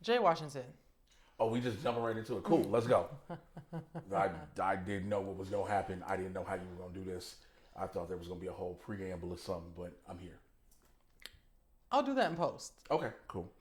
Jay Washington. Oh, we just jumping right into it. Cool, let's go. I didn't know what was going to happen. I didn't know how you were going to do this. I thought there was going to be a whole preamble or something, but I'm here. I'll do that in post. Okay, cool.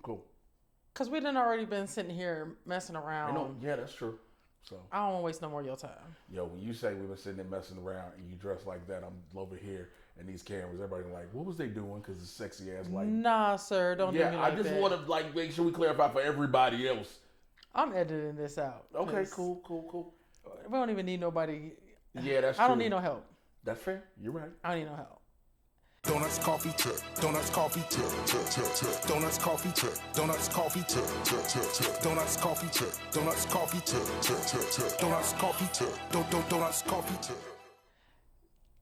Because we done already been sitting here messing around. I know, yeah, that's true. So I don't want to waste no more of your time. Yo, when you say we've been sitting there messing around and you dress like that, I'm over here and these cameras, everybody like, what was they doing? Because it's sexy ass like. Nah, sir, don't do me like I just that. want to like make sure we clarify for everybody else. I'm editing this out. Okay, cool. We don't even need nobody. Yeah, that's true. I don't need no help. That's fair. You're right. I don't need no help. Donuts, coffee, tip. Donuts, coffee, tip. Donuts, coffee, tip. Donuts, coffee, tip. Donuts, coffee, tip. Donuts, coffee, tip. Donuts, coffee, tip. Donuts, coffee, tip.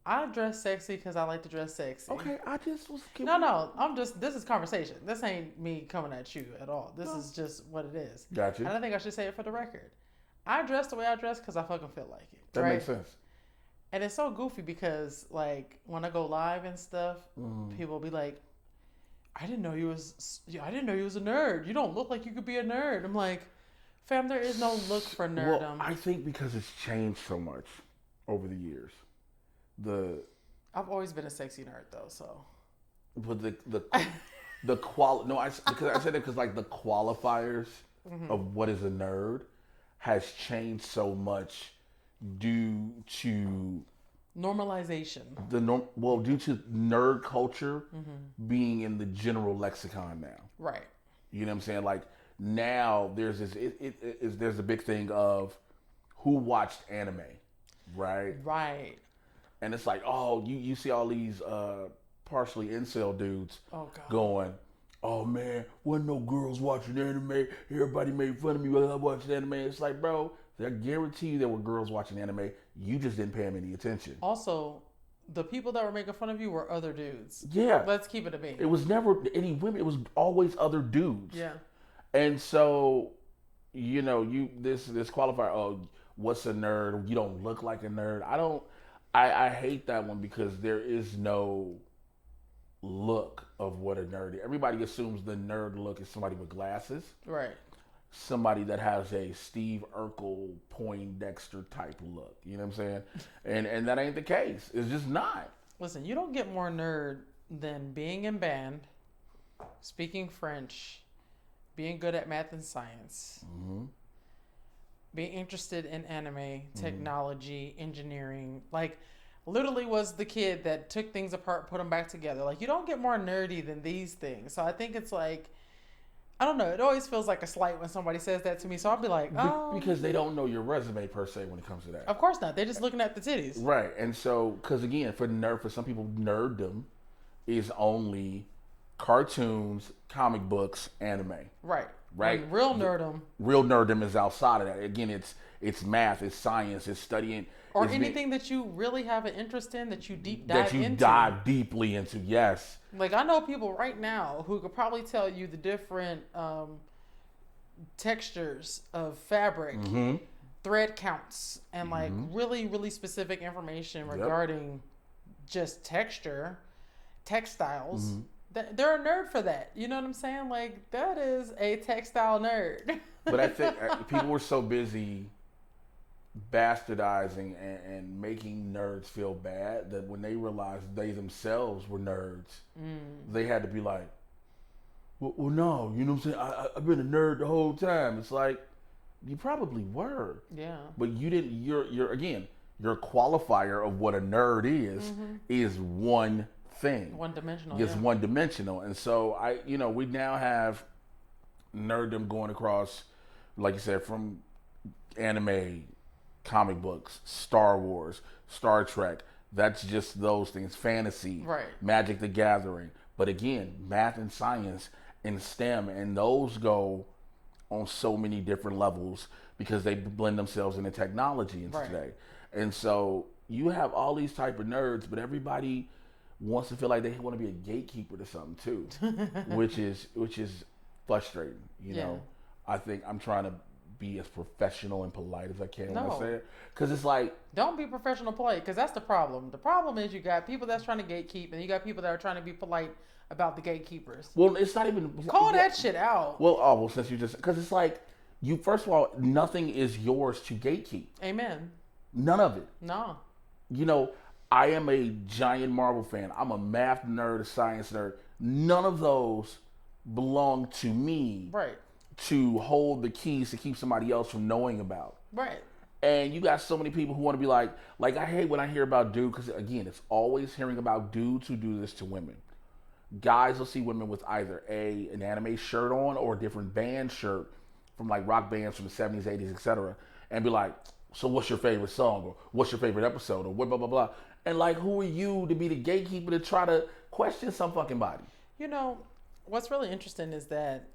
I dress sexy because I like to dress sexy. Okay, I just was. No. This is conversation. This ain't me coming at you at all. This is just what it is. Gotcha. And I think I should say it for the record. I dress the way I dress because I fucking feel like it. That right? makes sense. And it's so goofy because, like, when I go live and stuff, people will be like, I didn't know you was a nerd. You don't look like you could be a nerd. I'm like, fam, there is no look for nerdom. Well, I think because it's changed so much over the years. I've always been a sexy nerd though, so. But the qual no, because I said it because like the qualifiers of what is a nerd has changed so much due to normalization. Due to nerd culture being in the general lexicon now. Right. You know what I'm saying? Like now there's this there's a big thing of who watched anime, right? Right. And it's like, oh, you see all these partially incel dudes going, oh man, wasn't no girls watching anime. Everybody made fun of me while I watched anime. It's like, bro, I guarantee you there were girls watching anime. You just didn't pay them any attention. Also, the people that were making fun of you were other dudes. Yeah. Let's keep it a bean. It was never any women. It was always other dudes. Yeah. And so, this qualifier, oh, what's a nerd? You don't look like a nerd. I hate that one because there is no look of what a nerd is. Everybody assumes the nerd look is somebody with glasses. Right. Somebody that has a Steve Urkel, Poindexter type look. You know what I'm saying? And that ain't the case. It's just not. Listen, you don't get more nerd than being in band, speaking French, being good at math and science, being interested in anime, technology, engineering. Like, literally was the kid that took things apart, put them back together. Like, you don't get more nerdy than these things. So I think it's like, I don't know. It always feels like a slight when somebody says that to me. So I'll be like, oh. Because they don't know your resume per se when it comes to that. Of course not. They're just looking at the titties. Right. And so, because again, for some people, nerddom is only cartoons, comic books, anime. Right. Right. And real nerdom. Real nerddom is outside of that. Again, it's math, it's science, it's studying. Or anything that you really have an interest in that you dive into. Dive deeply into, yes. Like, I know people right now who could probably tell you the different textures of fabric, thread counts, and like really, really specific information regarding just texture, textiles. They're a nerd for that. You know what I'm saying? Like, that is a textile nerd. But I think people were so busy bastardizing and making nerds feel bad that when they realized they themselves were nerds, they had to be like, well, no, you know what I'm saying? I've been a nerd the whole time. It's like, you probably were. Yeah. But you didn't, again, your qualifier of what a nerd is one thing. One dimensional. It's one dimensional. And so we now have nerddom going across, like you said, from anime, comic books, Star Wars, Star Trek. That's just those things. Fantasy, right. Magic the Gathering. But again, math and science and STEM, and those go on so many different levels because they blend themselves into technology and today. And so you have all these type of nerds, but everybody wants to feel like they want to be a gatekeeper to something too, which is frustrating. You know, I think I'm trying to be as professional and polite as I can when I No. say it. Because it's like, Don't be professional polite, because that's the problem. The problem is you got people that's trying to gatekeep, and you got people that are trying to be polite about the gatekeepers. well, it's not even Call that shit out. Well, since you just, because it's like, you, first of all, nothing is yours to gatekeep. Amen. None of it. No. You know, I am a giant Marvel fan. I'm a math nerd, a science nerd. None of those belong to me Right. to hold the keys to keep somebody else from knowing about. Right. And you got so many people who want to be like I hate when I hear about dude, because again, it's always hearing about dudes who do this to women. Guys will see women with either an anime shirt on or a different band shirt from like rock bands from the 70s, 80s, etc. and be like, so what's your favorite song, or what's your favorite episode, or what, blah, blah, blah. And like, who are you to be the gatekeeper to try to question some fucking body? You know, what's really interesting is that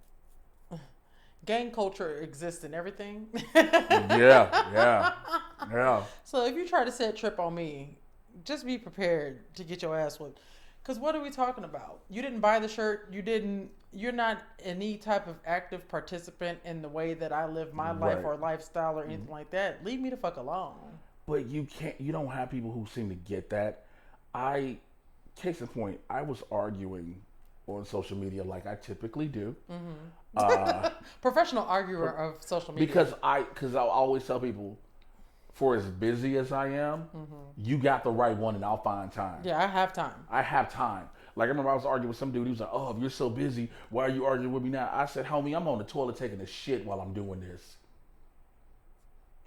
gang culture exists in everything. Yeah. So if you try to set trip on me, just be prepared to get your ass whooped. Because what are we talking about? You didn't buy the shirt. You're not any type of active participant in the way that I live my life or lifestyle or anything like that. Leave me the fuck alone. But you don't have people who seem to get that. Case in point, I was arguing on social media like I typically do. Professional arguer of social media. Because I always tell people, for as busy as I am, you got the right one and I'll find time. Yeah, I have time. Like, I remember I was arguing with some dude. He was like, oh, if you're so busy, why are you arguing with me now? I said, homie, I'm on the toilet taking a shit while I'm doing this.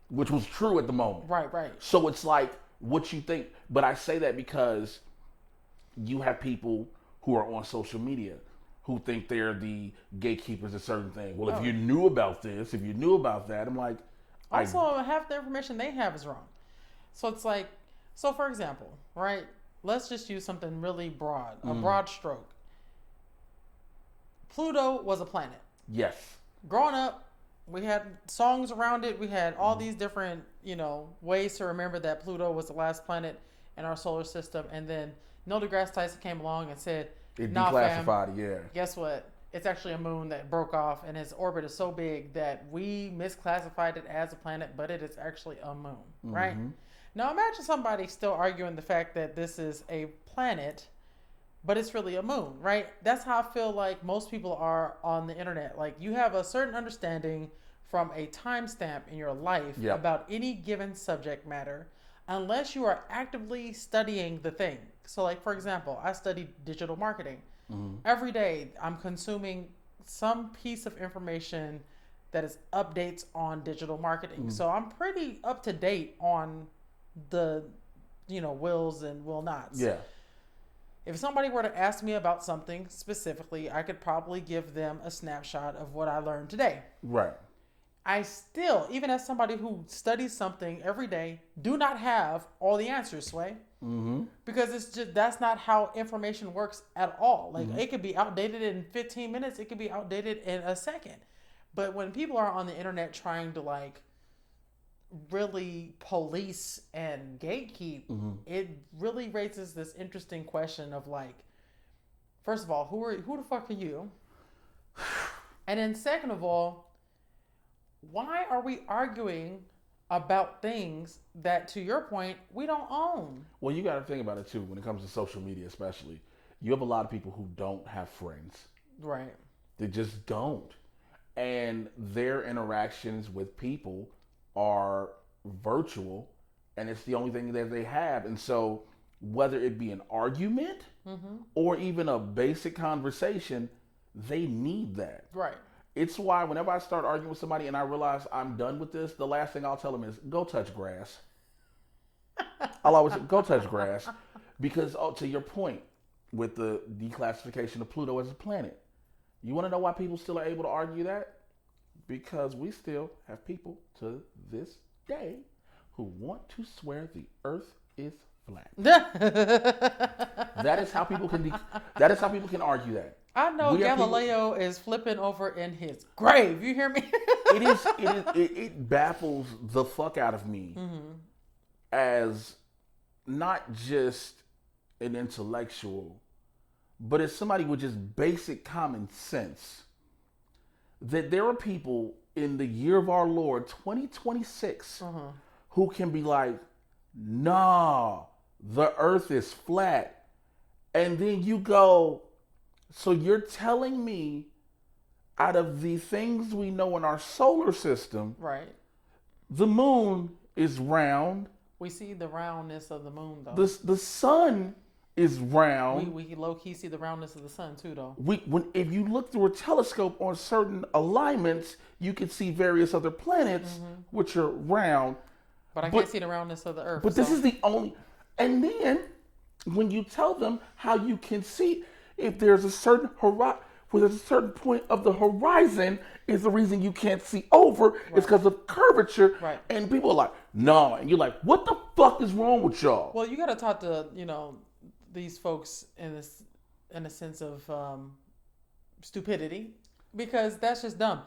Which was true at the moment. Right. So it's like, what you think. But I say that because you have people who are on social media who think they're the gatekeepers of certain things. Well, if you knew about this, if you knew about that, I'm like... Also, half the information they have is wrong. So it's like, so for example, right? Let's just use something really broad, a broad stroke. Pluto was a planet. Yes. Growing up, we had songs around it. We had all these different, ways to remember that Pluto was the last planet in our solar system. And then Neil deGrasse Tyson came along and said, It nah, declassified, fam, guess what? It's actually a moon that broke off, and its orbit is so big that we misclassified it as a planet, but it is actually a moon, right? Now imagine somebody still arguing the fact that this is a planet, but it's really a moon, right? That's how I feel like most people are on the internet. Like, you have a certain understanding from a timestamp in your life about any given subject matter, unless you are actively studying the thing. So like, for example, I studied digital marketing. Every day I'm consuming some piece of information that is updates on digital marketing. So I'm pretty up to date on the, wills and will nots. Yeah. If somebody were to ask me about something specifically, I could probably give them a snapshot of what I learned today. Right. I still, even as somebody who studies something every day, do not have all the answers, Sway. Because it's just, that's not how information works at all. Like, it could be outdated in 15 minutes. It could be outdated in a second. But when people are on the internet trying to like really police and gatekeep, it really raises this interesting question of like, first of all, who the fuck are you? And then second of all, why are we arguing about things that, to your point, we don't own? Well, you got to think about it too. When it comes to social media, especially, you have a lot of people who don't have friends. Right. They just don't. And their interactions with people are virtual, and it's the only thing that they have. And so whether it be an argument or even a basic conversation, they need that. Right. It's why whenever I start arguing with somebody and I realize I'm done with this, the last thing I'll tell them is, go touch grass. I'll always say, go touch grass. Because, to your point, with the declassification of Pluto as a planet, you want to know why people still are able to argue that? Because we still have people to this day who want to swear the earth is flat. That is how people can argue that. I know Galileo is flipping over in his grave. You hear me? It baffles the fuck out of me as not just an intellectual, but as somebody with just basic common sense, that there are people in the year of our Lord 2026 who can be like, nah, the earth is flat. And then you go, so you're telling me out of the things we know in our solar system, right, the moon is round. We see the roundness of the moon, though. The sun is round. We low-key see the roundness of the sun, too, though. If you look through a telescope on certain alignments, you can see various other planets, which are round. But I can't see the roundness of the earth. But this is the only... And then, when you tell them how you can see, if there's a certain where there's a certain point of the horizon is the reason you can't see over, it's because of curvature. Right. And people are like, no. And you're like, what the fuck is wrong with y'all? Well, you got to talk to, these folks in a sense of stupidity, because that's just dumb.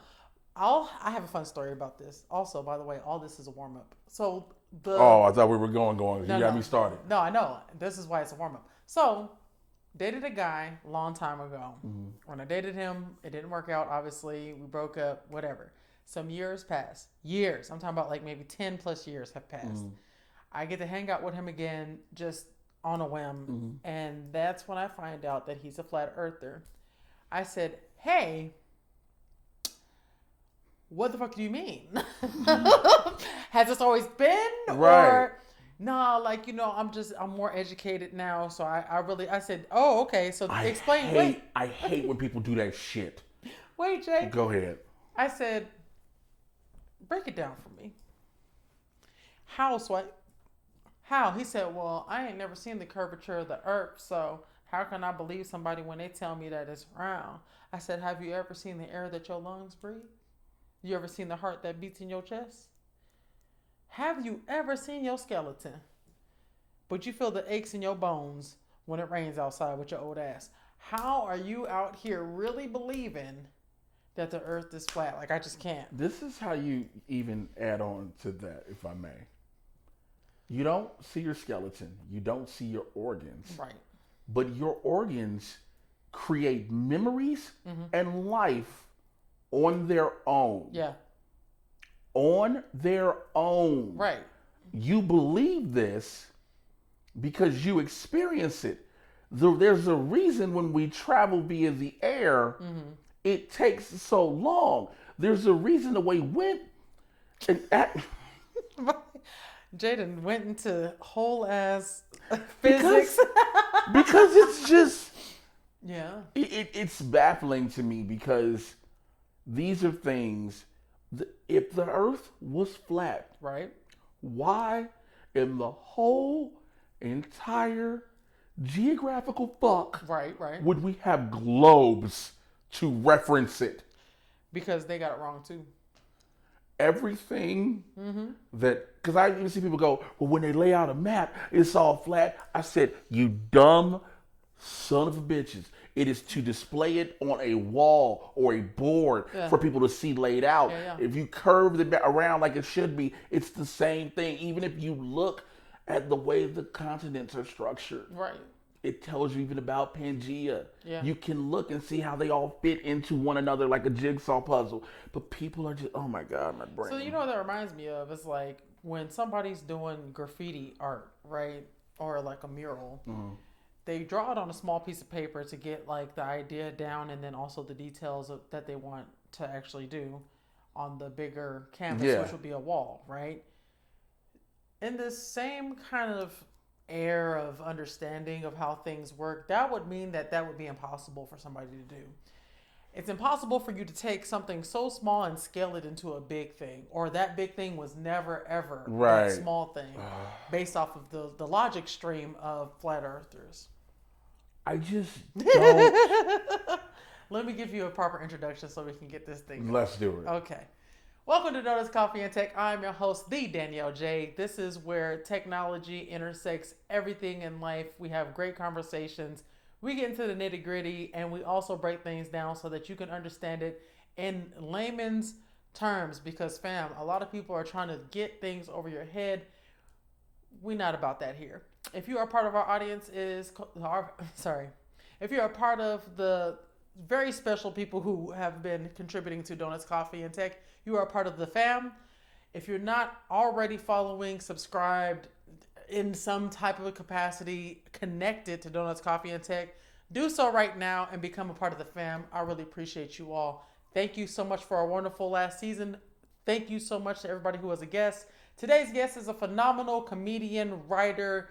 I have a fun story about this. Also, by the way, all this is a warm-up. So I thought we were going. You got me started. No, I know. This is why it's a warm-up. So, dated a guy a long time ago. When I dated him, it didn't work out, obviously. We broke up, whatever. Some years passed. Years. I'm talking about like maybe 10 plus years have passed. I get to hang out with him again just on a whim. And that's when I find out that he's a flat earther. I said, hey, what the fuck do you mean? Has this always been? Right. Or... No, I'm more educated now, so I said, oh, okay, so explain. I hate when people do that shit. Wait, Jay. Go ahead. I said, break it down for me. How? How? He said, well, I ain't never seen the curvature of the earth, so how can I believe somebody when they tell me that it's round? I said, have you ever seen the air that your lungs breathe? You ever seen the heart that beats in your chest? Have you ever seen your skeleton? But you feel the aches in your bones when it rains outside with your old ass. How are you out here really believing that the earth is flat? Like, I just can't. This is how you even add on to that, if I may. You don't see your skeleton. You don't see your organs. Right. But your organs create memories and life on their own. Yeah. On their own. Right. You believe this because you experience it. There's a reason when we travel via the air, it takes so long. There's a reason the way wind and Jaden went into whole ass physics. Because it's just it's baffling to me, because these are things. If the earth was flat, right, why in the whole entire geographical fuck right, would we have globes to reference it? Because they got it wrong too. Everything that, because I even see people go, well, when they lay out a map, it's all flat. I said, you dumb son of a bitches. It is to display it on a wall or a board for people to see laid out. If you curve it around like it should be, it's the same thing. Even if you look at the way the continents are structured. Right. It tells you even about Pangea. Yeah. You can look and see how they all fit into one another like a jigsaw puzzle. But people are just, oh my God, my brain. So you know what that reminds me of? It's like when somebody's doing graffiti art, right? Or like a mural. They draw it on a small piece of paper to get like the idea down, and then also the details that they want to actually do on the bigger canvas, which would be a wall, right? In this same kind of air of understanding of how things work, that would mean that would be impossible for somebody to do. It's impossible for you to take something so small and scale it into a big thing, or that big thing was never ever that small thing, based off of the logic stream of flat earthers. I just don't. Let me give you a proper introduction so we can get this thing going. Let's do it. Okay. Welcome to Donuts, Coffee, and Tech. I'm your host, the Dannielle Jay. This is where technology intersects everything in life. We have great conversations. We get into the nitty gritty, and we also break things down so that you can understand it in layman's terms. Because, fam, a lot of people are trying to get things over your head. We're not about that here. If you are part of our audience, if you're a part of the very special people who have been contributing to Donuts, Coffee, and Tech. You are a part of the fam. If you're not already following, subscribed in some type of a capacity, connected to Donuts, Coffee, and Tech, do so right now and become a part of the fam. I really appreciate you all. Thank you so much for our wonderful last season. Thank you so much to everybody who was a guest. Today's guest is a phenomenal comedian, writer,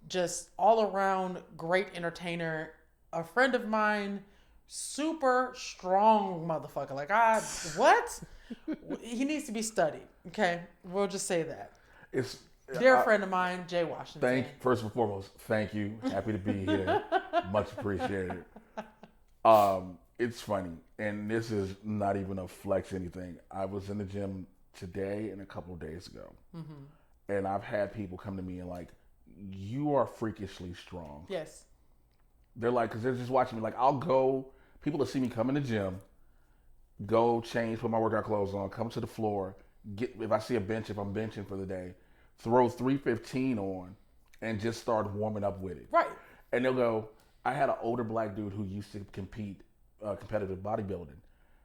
just all around great entertainer, a friend of mine, super strong motherfucker. What? He needs to be studied. Okay, we'll just say that. It's dear friend of mine, Jay Washington. First and foremost, thank you. Happy to be here. Much appreciated. It's funny, and this is not even a flex anything. I was in the gym today and a couple of days ago, and I've had people come to me and like, you are freakishly strong. Yes. They're like, because they're just watching me. Like, I'll go, people will see me come in the gym, go change, put my workout clothes on, come to the floor, if I see a bench, if I'm benching for the day, throw 315 on and just start warming up with it. Right. And they'll go, I had an older black dude who used to compete competitive bodybuilding.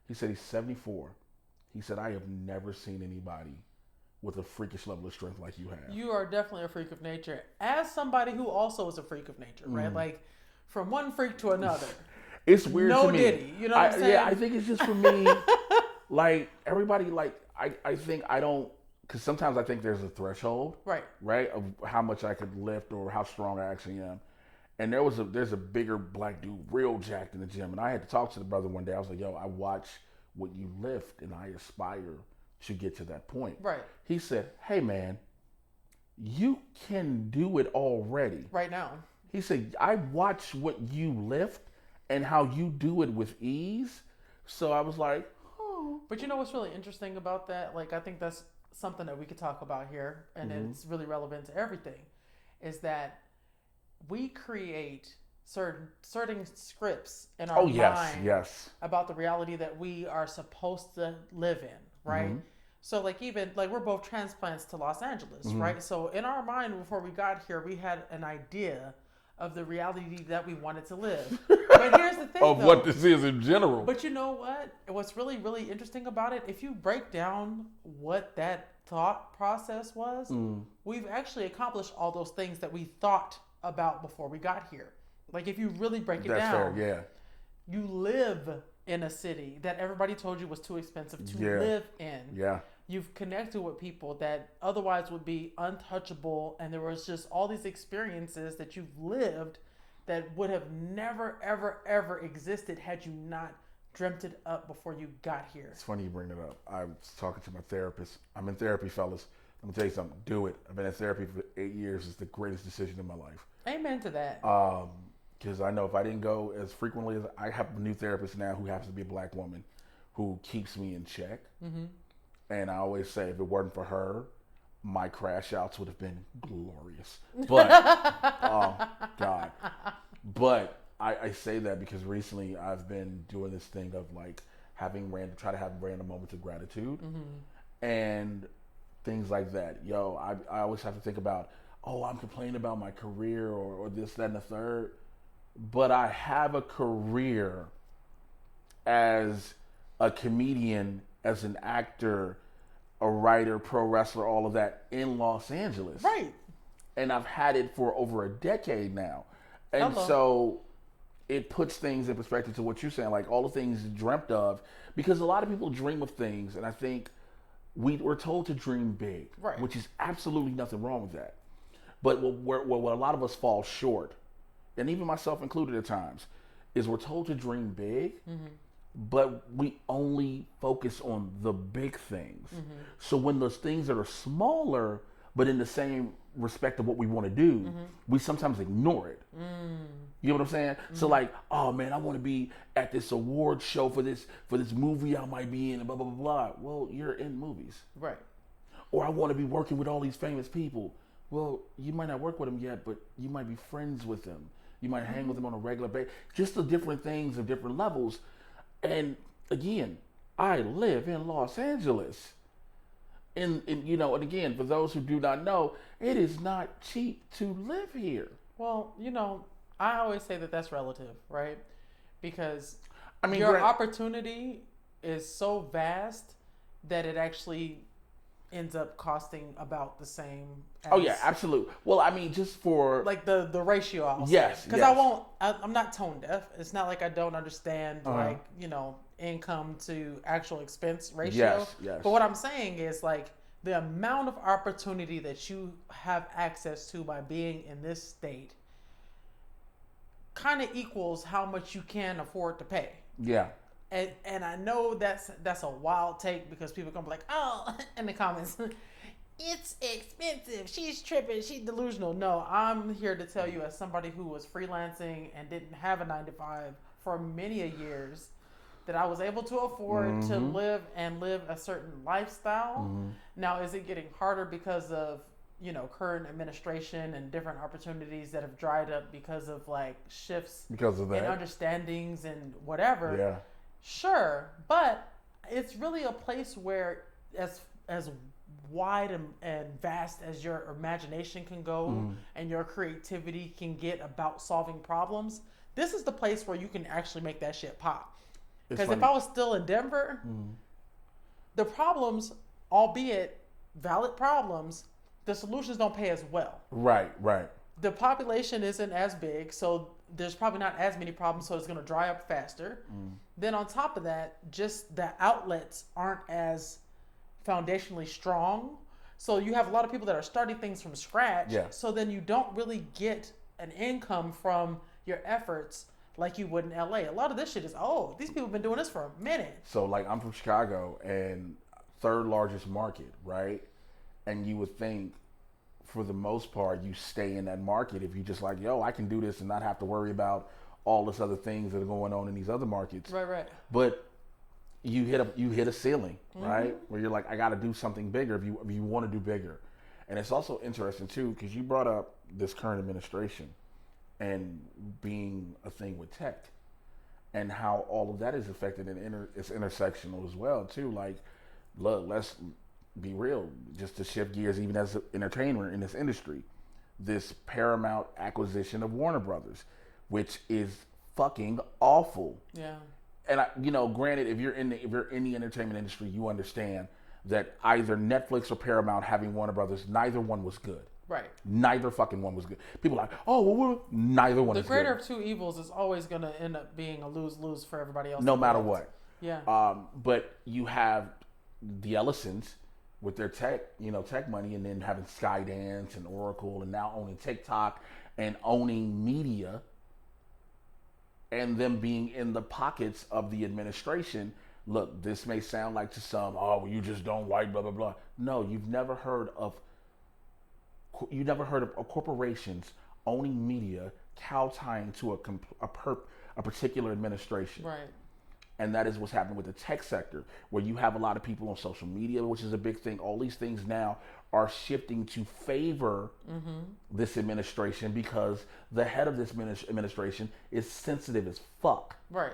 He said he's 74. He said, I have never seen anybody with a freakish level of strength like you have. You are definitely a freak of nature. As somebody who also is a freak of nature, right? Like, from one freak to another. It's weird to me. Diddy, you know what I'm saying? Yeah, I think it's just for me, like, everybody, like, I think I don't, because sometimes I think there's a threshold, right, of how much I could lift or how strong I actually am. And there's a bigger black dude, real jacked in the gym. And I had to talk to the brother one day. I was like, yo, I watch what you lift and I aspire to get to that point. Right. He said, hey, man, you can do it already. Right now. He said, I watch what you lift and how you do it with ease. So I was like, oh. But you know what's really interesting about that? Like, I think that's something that we could talk about here, and it's really relevant to everything, is that we create certain scripts in our mind about the reality that we are supposed to live in, right? So like, even like, we're both transplants to Los Angeles, right? So in our mind, before we got here, we had an idea of the reality that we wanted to live. But here's the thing, of what this is in general. But you know what? What's really, really interesting about it, if you break down what that thought process was, we've actually accomplished all those things that we thought about before we got here. Like, if you really break it down, that's fair, yeah. You live in a city that everybody told you was too expensive to live in. Yeah. You've connected with people that otherwise would be untouchable, and there was just all these experiences that you've lived that would have never, ever, ever existed had you not dreamt it up before you got here. It's funny you bring it up. I was talking to my therapist. I'm in therapy, fellas. I'm going to tell you something. Do it. I've been in therapy for 8 years. It's the greatest decision in my life. Amen to that. Because I know if I didn't go as frequently as I have a new therapist now who happens to be a black woman who keeps me in check. And I always say, if it weren't for her, my crash outs would have been glorious. But, oh, God. But I say that because recently I've been doing this thing of like try to have random moments of gratitude and things like that. Yo, I always have to think about, oh, I'm complaining about my career or this, that, and the third. But I have a career as a comedian, as an actor, a writer, pro wrestler, all of that in Los Angeles. Right. And I've had it for over a decade now. And so it puts things in perspective to what you're saying, like all the things you dreamt of, because a lot of people dream of things, and I think we're told to dream big, which is absolutely nothing wrong with that. But what a lot of us fall short, and even myself included at times, is we're told to dream big, but we only focus on the big things. So when those things that are smaller, but in the same respect of what we want to do, we sometimes ignore it. You know what I'm saying? So like, oh man, I want to be at this award show for this movie I might be in, and blah, blah, blah, blah. Well, you're in movies. Right. Or I want to be working with all these famous people. Well, you might not work with them yet, but you might be friends with them. You might hang with them on a regular basis. Just the different things of different levels. And again, I live in Los Angeles. And again, for those who do not know, it is not cheap to live here. Well, I always say that that's relative, right? Because I mean, your opportunity is so vast that it actually ends up costing about the same. As, oh yeah, absolutely. Well, I mean, just for like the ratio. Yes, because yes. I'm not tone deaf. It's not like I don't understand like income to actual expense ratio. Yes, yes. But what I'm saying is like the amount of opportunity that you have access to by being in this state kind of equals how much you can afford to pay. Yeah. And I know that's a wild take because people come like, oh, in the comments, it's expensive. She's tripping. She's delusional. No, I'm here to tell you, as somebody who was freelancing and didn't have a 9 to 5 for many a years, that I was able to afford to live a certain lifestyle. Now, is it getting harder because of current administration and different opportunities that have dried up because of like shifts Because of that. and understandings and whatever? Yeah. Sure, but it's really a place where as wide and vast as your imagination can go and your creativity can get about solving problems, this is the place where you can actually make that shit pop. Because if I was still in Denver, the problems, albeit valid problems, the solutions don't pay as well. Right, right. The population isn't as big, so there's probably not as many problems, so it's going to dry up faster. Then on top of that, just the outlets aren't as foundationally strong. So you have a lot of people that are starting things from scratch. Yeah. So then you don't really get an income from your efforts like you would in LA. A lot of this shit is, these people have been doing this for a minute. So like I'm from Chicago and third largest market, right? And you would think for the most part you stay in that market if you just like, yo, I can do this and not have to worry about all this other things that are going on in these other markets. Right. But you hit a ceiling, right? Where you're like, I got to do something bigger if you want to do bigger. And it's also interesting too because you brought up this current administration and being a thing with tech and how all of that is affected and it's intersectional as well too. Like, look, let's be real, just to shift gears even as an entertainer in this industry, this Paramount acquisition of Warner Brothers, which is fucking awful. Yeah. And granted, if you're in the entertainment industry, you understand that either Netflix or Paramount having Warner Brothers, neither one was good. Right. Neither fucking one was good. People are like, oh, well, neither one is good. The greater of two evils is always going to end up being a lose-lose for everybody else. No matter what. Yeah. But you have the Ellisons with their tech money, and then having Skydance and Oracle, and now owning TikTok and owning media, and them being in the pockets of the administration. Look, this may sound like to some, oh, well, you just don't like blah blah blah. No, you've never heard of corporations owning media kowtowing to a particular administration. Right. And that is what's happening with the tech sector, where you have a lot of people on social media, which is a big thing. All these things now are shifting to favor this administration because the head of this administration is sensitive as fuck. Right.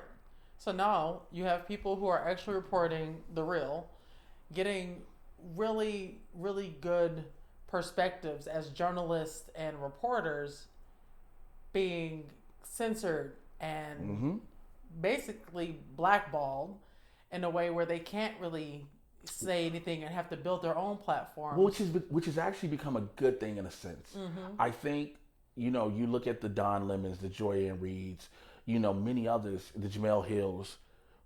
So now you have people who are actually reporting the real, getting really, really good perspectives as journalists and reporters being censored and basically blackballed in a way where they can't really say anything and have to build their own platform. Which has actually become a good thing in a sense. I think, you look at the Don Lemons, the Joy Ann Reeds, many others, the Jamel Hills,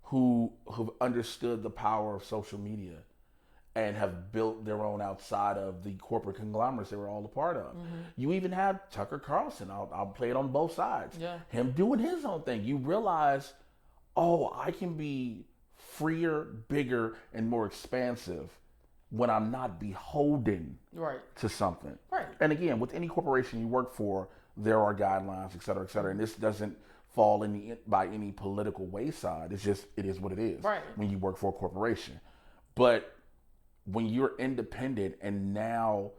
who have understood the power of social media and have built their own outside of the corporate conglomerates they were all a part of. You even have Tucker Carlson. I'll play it on both sides. Yeah. Him doing his own thing. You realize, I can be freer, bigger, and more expansive when I'm not beholden to something. Right. And again, with any corporation you work for, there are guidelines, et cetera, et cetera. And this doesn't fall by any political wayside. It's just, it is what it is when you work for a corporation. But when you're independent and now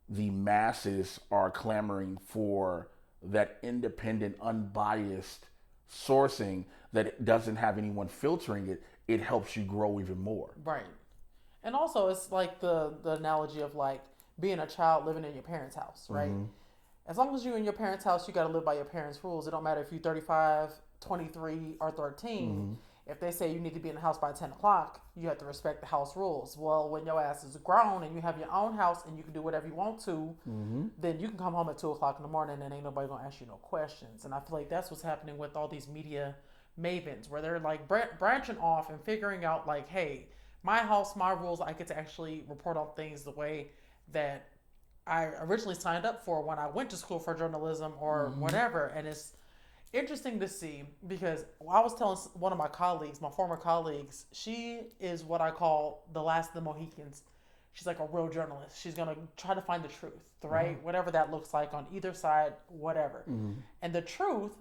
the masses are clamoring for that independent, unbiased sourcing that doesn't have anyone filtering it, it helps you grow even more. Right. And also it's like the analogy of like being a child living in your parents' house, right? As long as you're in your parents' house, you got to live by your parents' rules. It don't matter if you're 35, 23, or 13. If they say you need to be in the house by 10 o'clock, you have to respect the house rules. Well, when your ass is grown and you have your own house and you can do whatever you want to, then you can come home at 2 o'clock in the morning and ain't nobody gonna ask you no questions. And I feel like that's what's happening with all these media mavens, where they're like branching off and figuring out like, hey, my house, my rules, I get to actually report on things the way that I originally signed up for when I went to school for journalism or whatever. And it's interesting to see, because I was telling one of my colleagues, my former colleagues, she is what I call the last of the Mohicans. She's like a real journalist. She's going to try to find the truth, right? Whatever that looks like on either side, whatever. And the truth,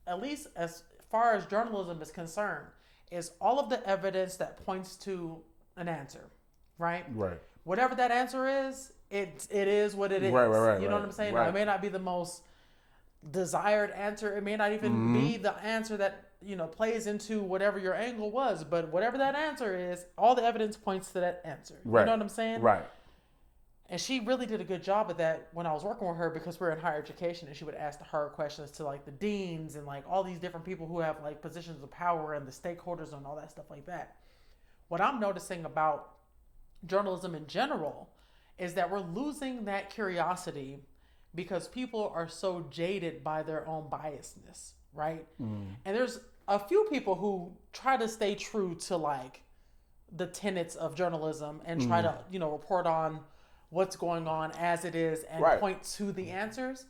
at least as far as journalism is concerned, is all of the evidence that points to an answer, right? Right. Whatever that answer is, it is what it is. Right, you know what I'm saying? Now, it may not be the most desired answer. It may not even be the answer that, you know, plays into whatever your angle was. But whatever that answer is, all the evidence points to that answer. Right. You know what I'm saying? Right. And she really did a good job of that when I was working with her, because we're in higher education, and she would ask the hard questions to like the deans and like all these different people who have like positions of power and the stakeholders and all that stuff like that. What I'm noticing about journalism in general is that we're losing that curiosity because people are so jaded by their own biasness, right? And there's a few people who try to stay true to like the tenets of journalism and try to, you know, report on what's going on as it is and point to the answers.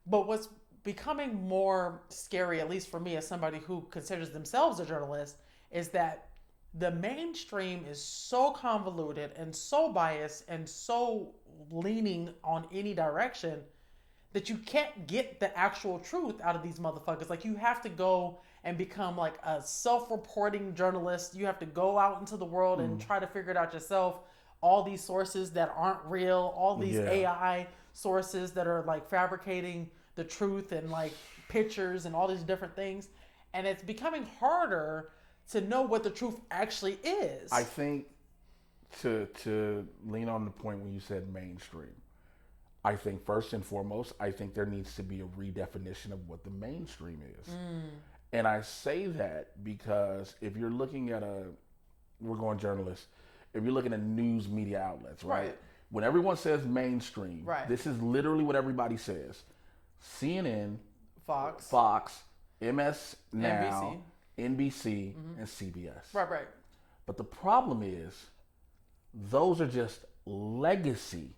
But what's becoming more scary, at least for me as somebody who considers themselves a journalist, is that the mainstream is so convoluted and so biased and so leaning on any direction that you can't get the actual truth out of these motherfuckers. Like, you have to go and become like a self-reporting journalist. You have to go out into the world and try to figure it out yourself. All these sources that aren't real, all these AI sources that are like fabricating the truth and like pictures and all these different things. And it's becoming harder to know what the truth actually is. I think to lean on the point when you said mainstream, I think first and foremost, I think there needs to be a redefinition of what the mainstream is. And I say that because if you're looking at we're going journalists, if you're looking at news media outlets, right? When everyone says mainstream, this is literally what everybody says. CNN, Fox, MS Now, NBC, and CBS. Right. But the problem is, those are just legacy.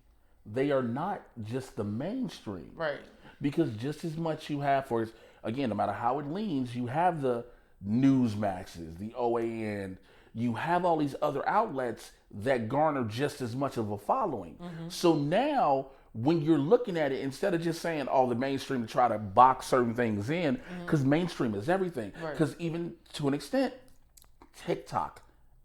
They are not just the mainstream. Right. Because just as much you have for, again, no matter how it leans, you have the Newsmaxes, the OAN, you have all these other outlets that garner just as much of a following. So now, when you're looking at it, instead of just saying, oh, the mainstream, to try to box certain things in, because mainstream is everything. Because even to an extent, TikTok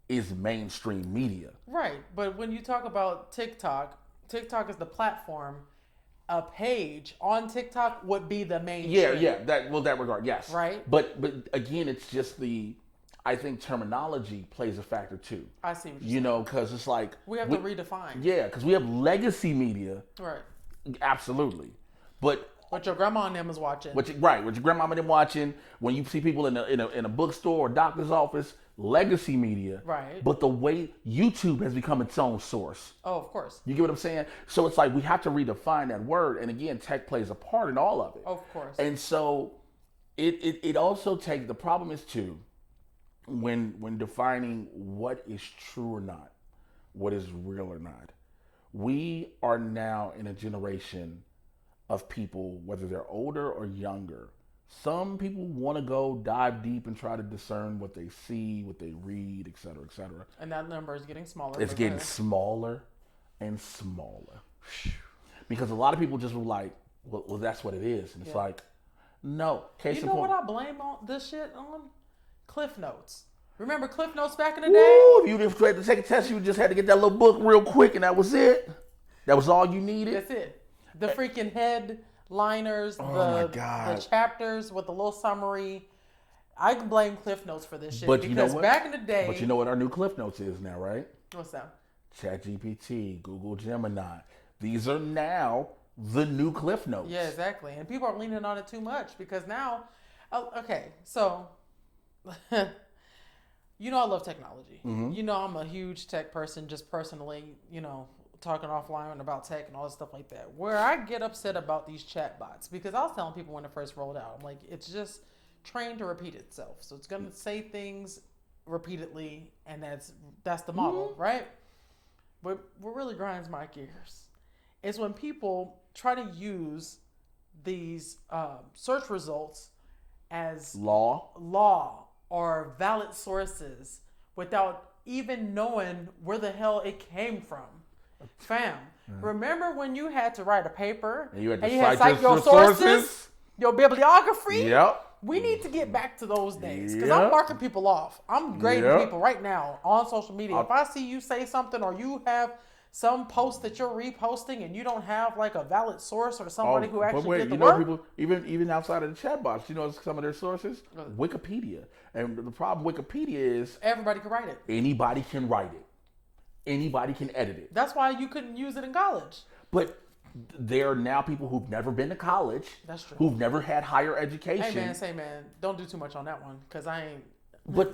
is mainstream media. Right. But when you talk about TikTok is the platform. A page on TikTok would be the mainstream. Yeah. That regard, yes. Right. But again, it's just I think terminology plays a factor too. I see what you're saying. You know, because it's like we have to redefine. Yeah, because we have legacy media. Right. Absolutely. But what your grandma and them is watching. What your grandma and them watching. When you see people in a bookstore or doctor's office, legacy media. Right. But the way YouTube has become its own source. Oh, of course. You get what I'm saying? So it's like we have to redefine that word. And again, tech plays a part in all of it. Of course. And so it also takes, the problem is too, when defining what is true or not, what is real or not. We are now in a generation of people, whether they're older or younger. Some people want to go dive deep and try to discern what they see, what they read, et cetera, et cetera. And that number is getting smaller. It's getting smaller and smaller. Because a lot of people just were like, well, that's what it is. And it's like, no. You know what I blame on this shit on? Cliff Notes. Remember Cliff Notes back in the day? Ooh, if you didn't have to take a test, you just had to get that little book real quick, and that was it. That was all you needed. That's it. The freaking headliners, the chapters with the little summary. I can blame Cliff Notes for this shit. But because you know what? Back in the day. But you know what our new Cliff Notes is now, right? What's that? ChatGPT, Google Gemini. These are now the new Cliff Notes. Yeah, exactly. And people are leaning on it too much because now, okay, so you know I love technology. You know I'm a huge tech person, just personally, you know, talking offline about tech and all this stuff like that. Where I get upset about these chatbots, because I was telling people when it first rolled out, I'm like, it's just trained to repeat itself. So it's going to say things repeatedly, and that's the model, right? But what really grinds my gears is when people try to use these search results as law or valid sources without even knowing where the hell it came from. Fam, remember when you had to write a paper and you had to cite your sources, your bibliography? Yep. We need to get back to those days, because I'm marking people off. I'm grading people right now on social media. If I see you say something or you have some post that you're reposting and you don't have like a valid source or somebody who actually did the work. People, even outside of the chat box, you know some of their sources? Wikipedia. And the problem with Wikipedia is everybody can write it. Anybody can write it. Anybody can edit it. That's why you couldn't use it in college. But there are now people who've never been to college. That's true. Who've never had higher education. Hey man, don't do too much on that one, because I ain't. But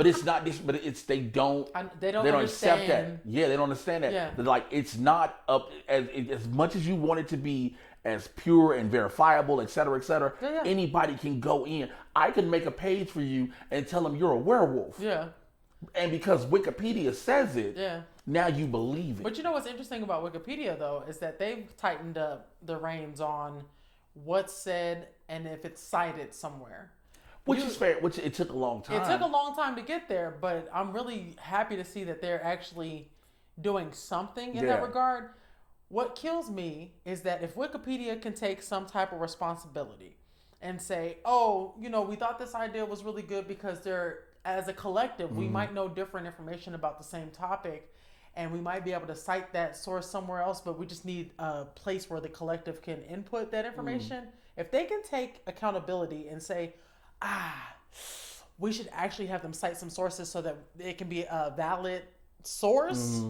it's not this. But it's they don't accept that. Yeah, they don't understand that. Yeah. Like it's not up as much as you want it to be as pure and verifiable, et cetera, et cetera. Yeah. Anybody can go in. I can make a page for you and tell them you're a werewolf. Yeah. And because Wikipedia says it, yeah, now you believe it. But you know what's interesting about Wikipedia, though, is that they've tightened up the reins on what's said and if it's cited somewhere. Which is fair. Which it took a long time. It took a long time to get there, but I'm really happy to see that they're actually doing something in that regard. What kills me is that if Wikipedia can take some type of responsibility and say, oh, you know, we thought this idea was really good because they're, as a collective, we might know different information about the same topic, and we might be able to cite that source somewhere else, but we just need a place where the collective can input that information. If they can take accountability and say, we should actually have them cite some sources so that it can be a valid source.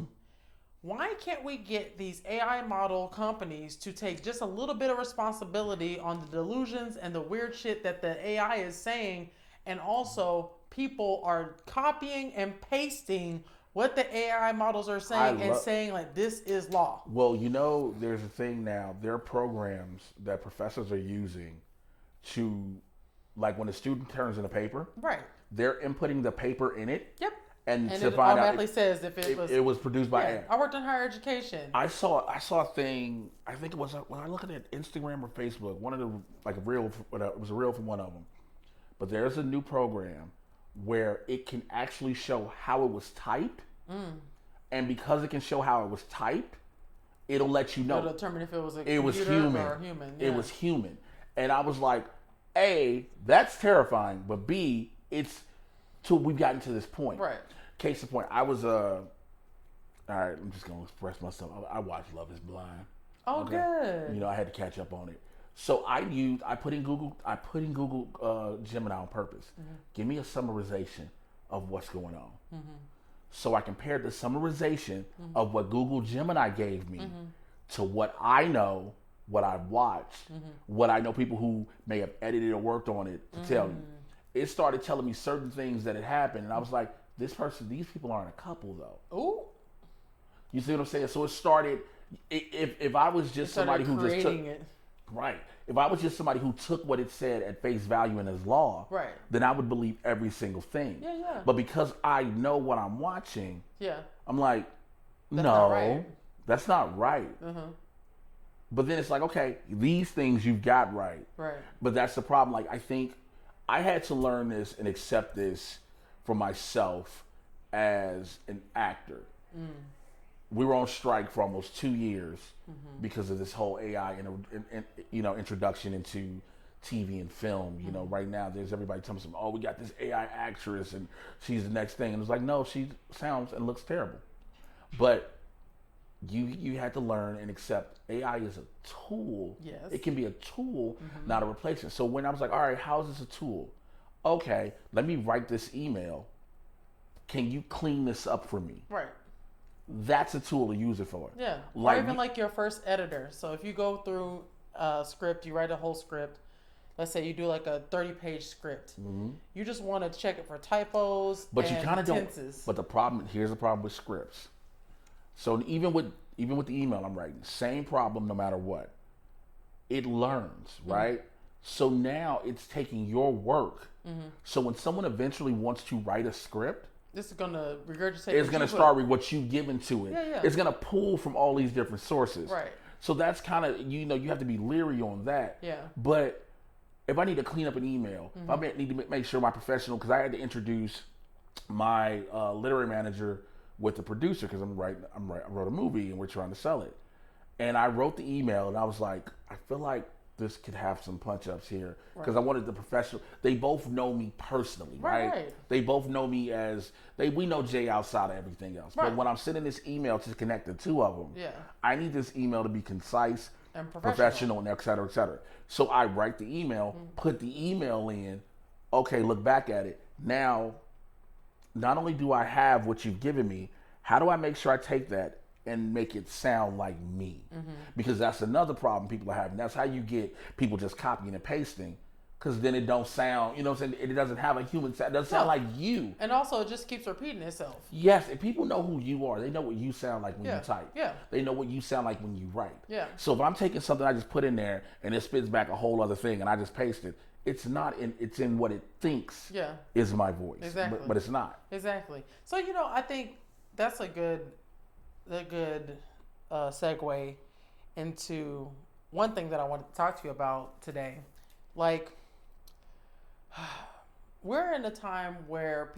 Why can't we get these AI model companies to take just a little bit of responsibility on the delusions and the weird shit that the AI is saying, and also people are copying and pasting what the AI models are saying and saying like this is law. Well, you know, there's a thing now. There are programs that professors are using to, like when a student turns in a paper, right? They're inputting the paper in it. Yep. And to it find automatically says if it was produced by AI. I worked in higher education. I saw a thing. I think it was when I looked at Instagram or Facebook. One of the it was a reel from one of them. But there's a new program where it can actually show how it was typed, and because it can show how it was typed, it'll let you know. It'll determine if it was it was human or human. Yeah. It was human, and I was like, A, that's terrifying, but B, we've gotten to this point. Right. Case in point, I was all right. I'm just gonna express myself. I watched Love Is Blind. Oh, okay? Good. You know, I had to catch up on it. So I put in Google Gemini on purpose. Give me a summarization of what's going on. So I compared the summarization of what Google Gemini gave me to what I know, what I've watched, what I know people who may have edited or worked on it to tell you. It started telling me certain things that had happened, and I was like, these people aren't a couple though. Ooh. You see what I'm saying? So it started. If I was just somebody who just took it. Right. If I was just somebody who took what it said at face value and as law, right, then I would believe every single thing. Yeah. But because I know what I'm watching, I'm like, that's not right. But then it's like, okay, these things you've got right. Right. But that's the problem. Like, I think I had to learn this and accept this for myself as an actor. We were on strike for almost 2 years because of this whole AI introduction into TV and film. You know, right now there's everybody telling me, oh, we got this AI actress and she's the next thing. And it's like, no, she sounds and looks terrible. But you had to learn and accept AI is a tool. Yes. It can be a tool, not a replacement. So when I was like, all right, how is this a tool? Okay, let me write this email. Can you clean this up for me? Right. That's a tool to use it for. Yeah. Or even like your first editor. So if you go through a script, you write a whole script, let's say you do like a 30-page script. You just want to check it for typos, but and you kind of don't. tenses. But here's the problem with scripts. So even with the email I'm writing, same problem no matter what. It learns, right? So now it's taking your work. So when someone eventually wants to write a script, this is gonna regurgitate. it's gonna start with what you've given to it. Yeah. It's gonna pull from all these different sources. Right. So that's kind of, you have to be leery on that. Yeah. But if I need to clean up an email, if I need to make sure my professional, because I had to introduce my literary manager with the producer, because I wrote a movie and we're trying to sell it. And I wrote the email and I was like, I feel like this could have some punch ups here, because I wanted the professional. They both know me personally, right? They both know me as we know Jay outside of everything else. But when I'm sending this email to connect the two of them, I need this email to be concise and professional, and et cetera, et cetera. So I write the email, put the email in. Okay, look back at it. Now, not only do I have what you've given me, how do I make sure I take that and make it sound like me? Because that's another problem people are having. That's how you get people just copying and pasting, because then it don't sound, what I'm saying? It doesn't have a human sound. It doesn't sound like you. And also, it just keeps repeating itself. Yes, if people know who you are, they know what you sound like when you type. Yeah. They know what you sound like when you write. Yeah. So if I'm taking something I just put in there and it spits back a whole other thing and I just paste it, it's in what it thinks is my voice. Exactly. But it's not. Exactly. So, I think that's a good segue into one thing that I wanted to talk to you about today. Like, we're in a time where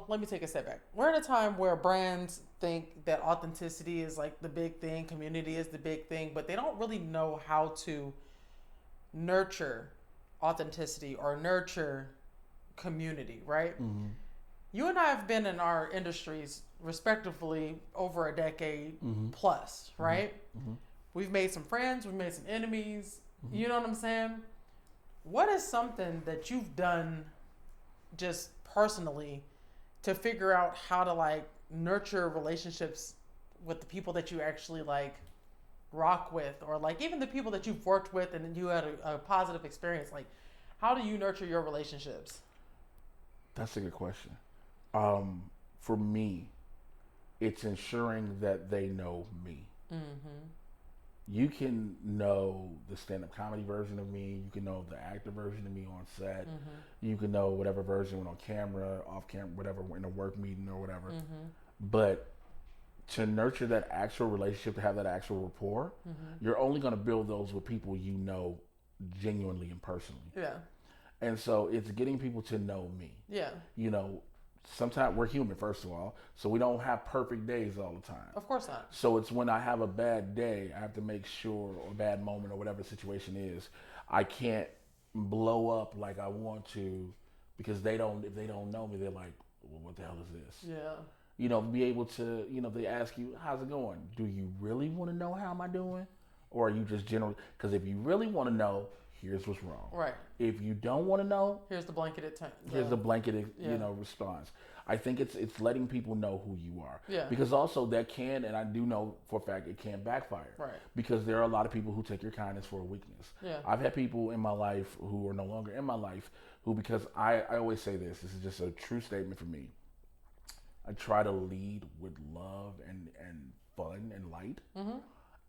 let me take a step back. We're in a time where brands think that authenticity is like the big thing, community is the big thing, but they don't really know how to nurture authenticity or nurture community, right? You and I have been in our industries respectively over a decade plus, right? We've made some friends, we've made some enemies. You know what I'm saying? What is something that you've done just personally to figure out how to nurture relationships with the people that you actually rock with, or even the people that you've worked with and you had a positive experience? How do you nurture your relationships? That's a good question. For me, it's ensuring that they know me. You can know the stand-up comedy version of me. You can know the actor version of me on set. You can know whatever version went on camera, off camera, whatever, in a work meeting or whatever. But to nurture that actual relationship, to have that actual rapport, you're only going to build those with people you know genuinely and personally. Yeah. And so it's getting people to know me. Yeah. Sometimes we're human, first of all, so we don't have perfect days all the time. Of course not. So it's when I have a bad day, I have to make sure, or a bad moment, or whatever the situation is, I can't blow up like I want to, because if they don't know me, they're like, well, what the hell is this? Yeah. Be able to, they ask you, how's it going? Do you really want to know how am I doing? Or are you just generally, because if you really want to know, here's what's wrong. Right. If you don't want to know, here's the blanketed here's the blanketed, response. I think it's letting people know who you are. Yeah. Because also that can, and I do know for a fact, it can backfire. Right. Because there are a lot of people who take your kindness for a weakness. Yeah. I've had people in my life who are no longer in my life who, because I always say this is just a true statement for me. I try to lead with love and fun and light.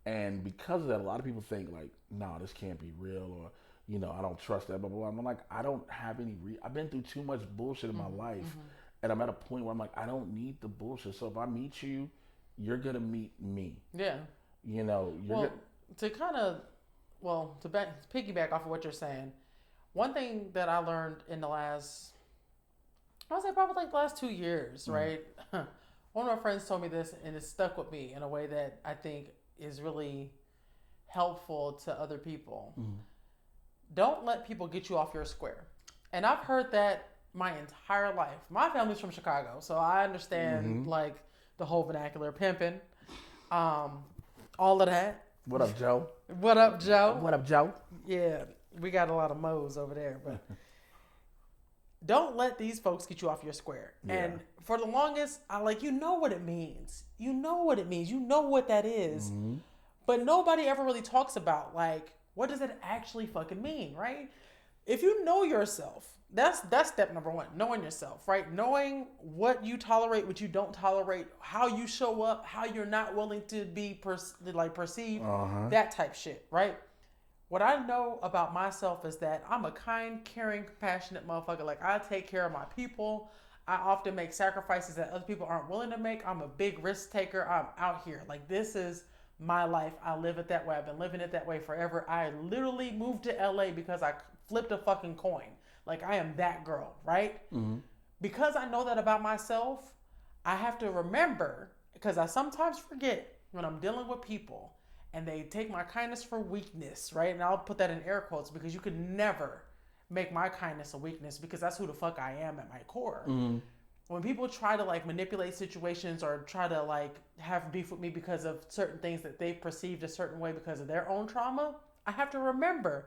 And because of that, a lot of people think nah, this can't be real, or I don't trust that, blah, blah, blah. I'm like, I don't have any I've been through too much bullshit in my life, and I'm at a point where I'm like, I don't need the bullshit. So if I meet you, you're gonna meet me. Yeah. To piggyback off of what you're saying, one thing that I learned in the last, I would say probably the last 2 years, right? One of my friends told me this, and it stuck with me in a way that I think is really helpful to other people. Don't let people get you off your square. And I've heard that my entire life. My family's from Chicago, so I understand the whole vernacular, pimping, all of that. What up, Joe? What up, Joe? What up, Joe? Yeah, we got a lot of mo's over there, but don't let these folks get you off your square. Yeah. And for the longest, you know what it means. You know what it means. You know what that is. But nobody ever really talks about what does it actually fucking mean, right? If you know yourself, that's step number one, knowing yourself, right? Knowing what you tolerate, what you don't tolerate, how you show up, how you're not willing to be perceived, that type shit, right? What I know about myself is that I'm a kind, caring, compassionate motherfucker. Like, I take care of my people. I often make sacrifices that other people aren't willing to make. I'm a big risk taker. I'm out here. Like, this is my life. I live it that way. I've been living it that way forever. I literally moved to LA because I flipped a fucking coin. Like, I am that girl, right? Mm-hmm. Because I know that about myself, I have to remember, because I sometimes forget when I'm dealing with people and they take my kindness for weakness, right? And I'll put that in air quotes because you could never make my kindness a weakness because that's who the fuck I am at my core. Mm-hmm. When people try to like manipulate situations or try to like have beef with me because of certain things that they perceived a certain way because of their own trauma, I have to remember,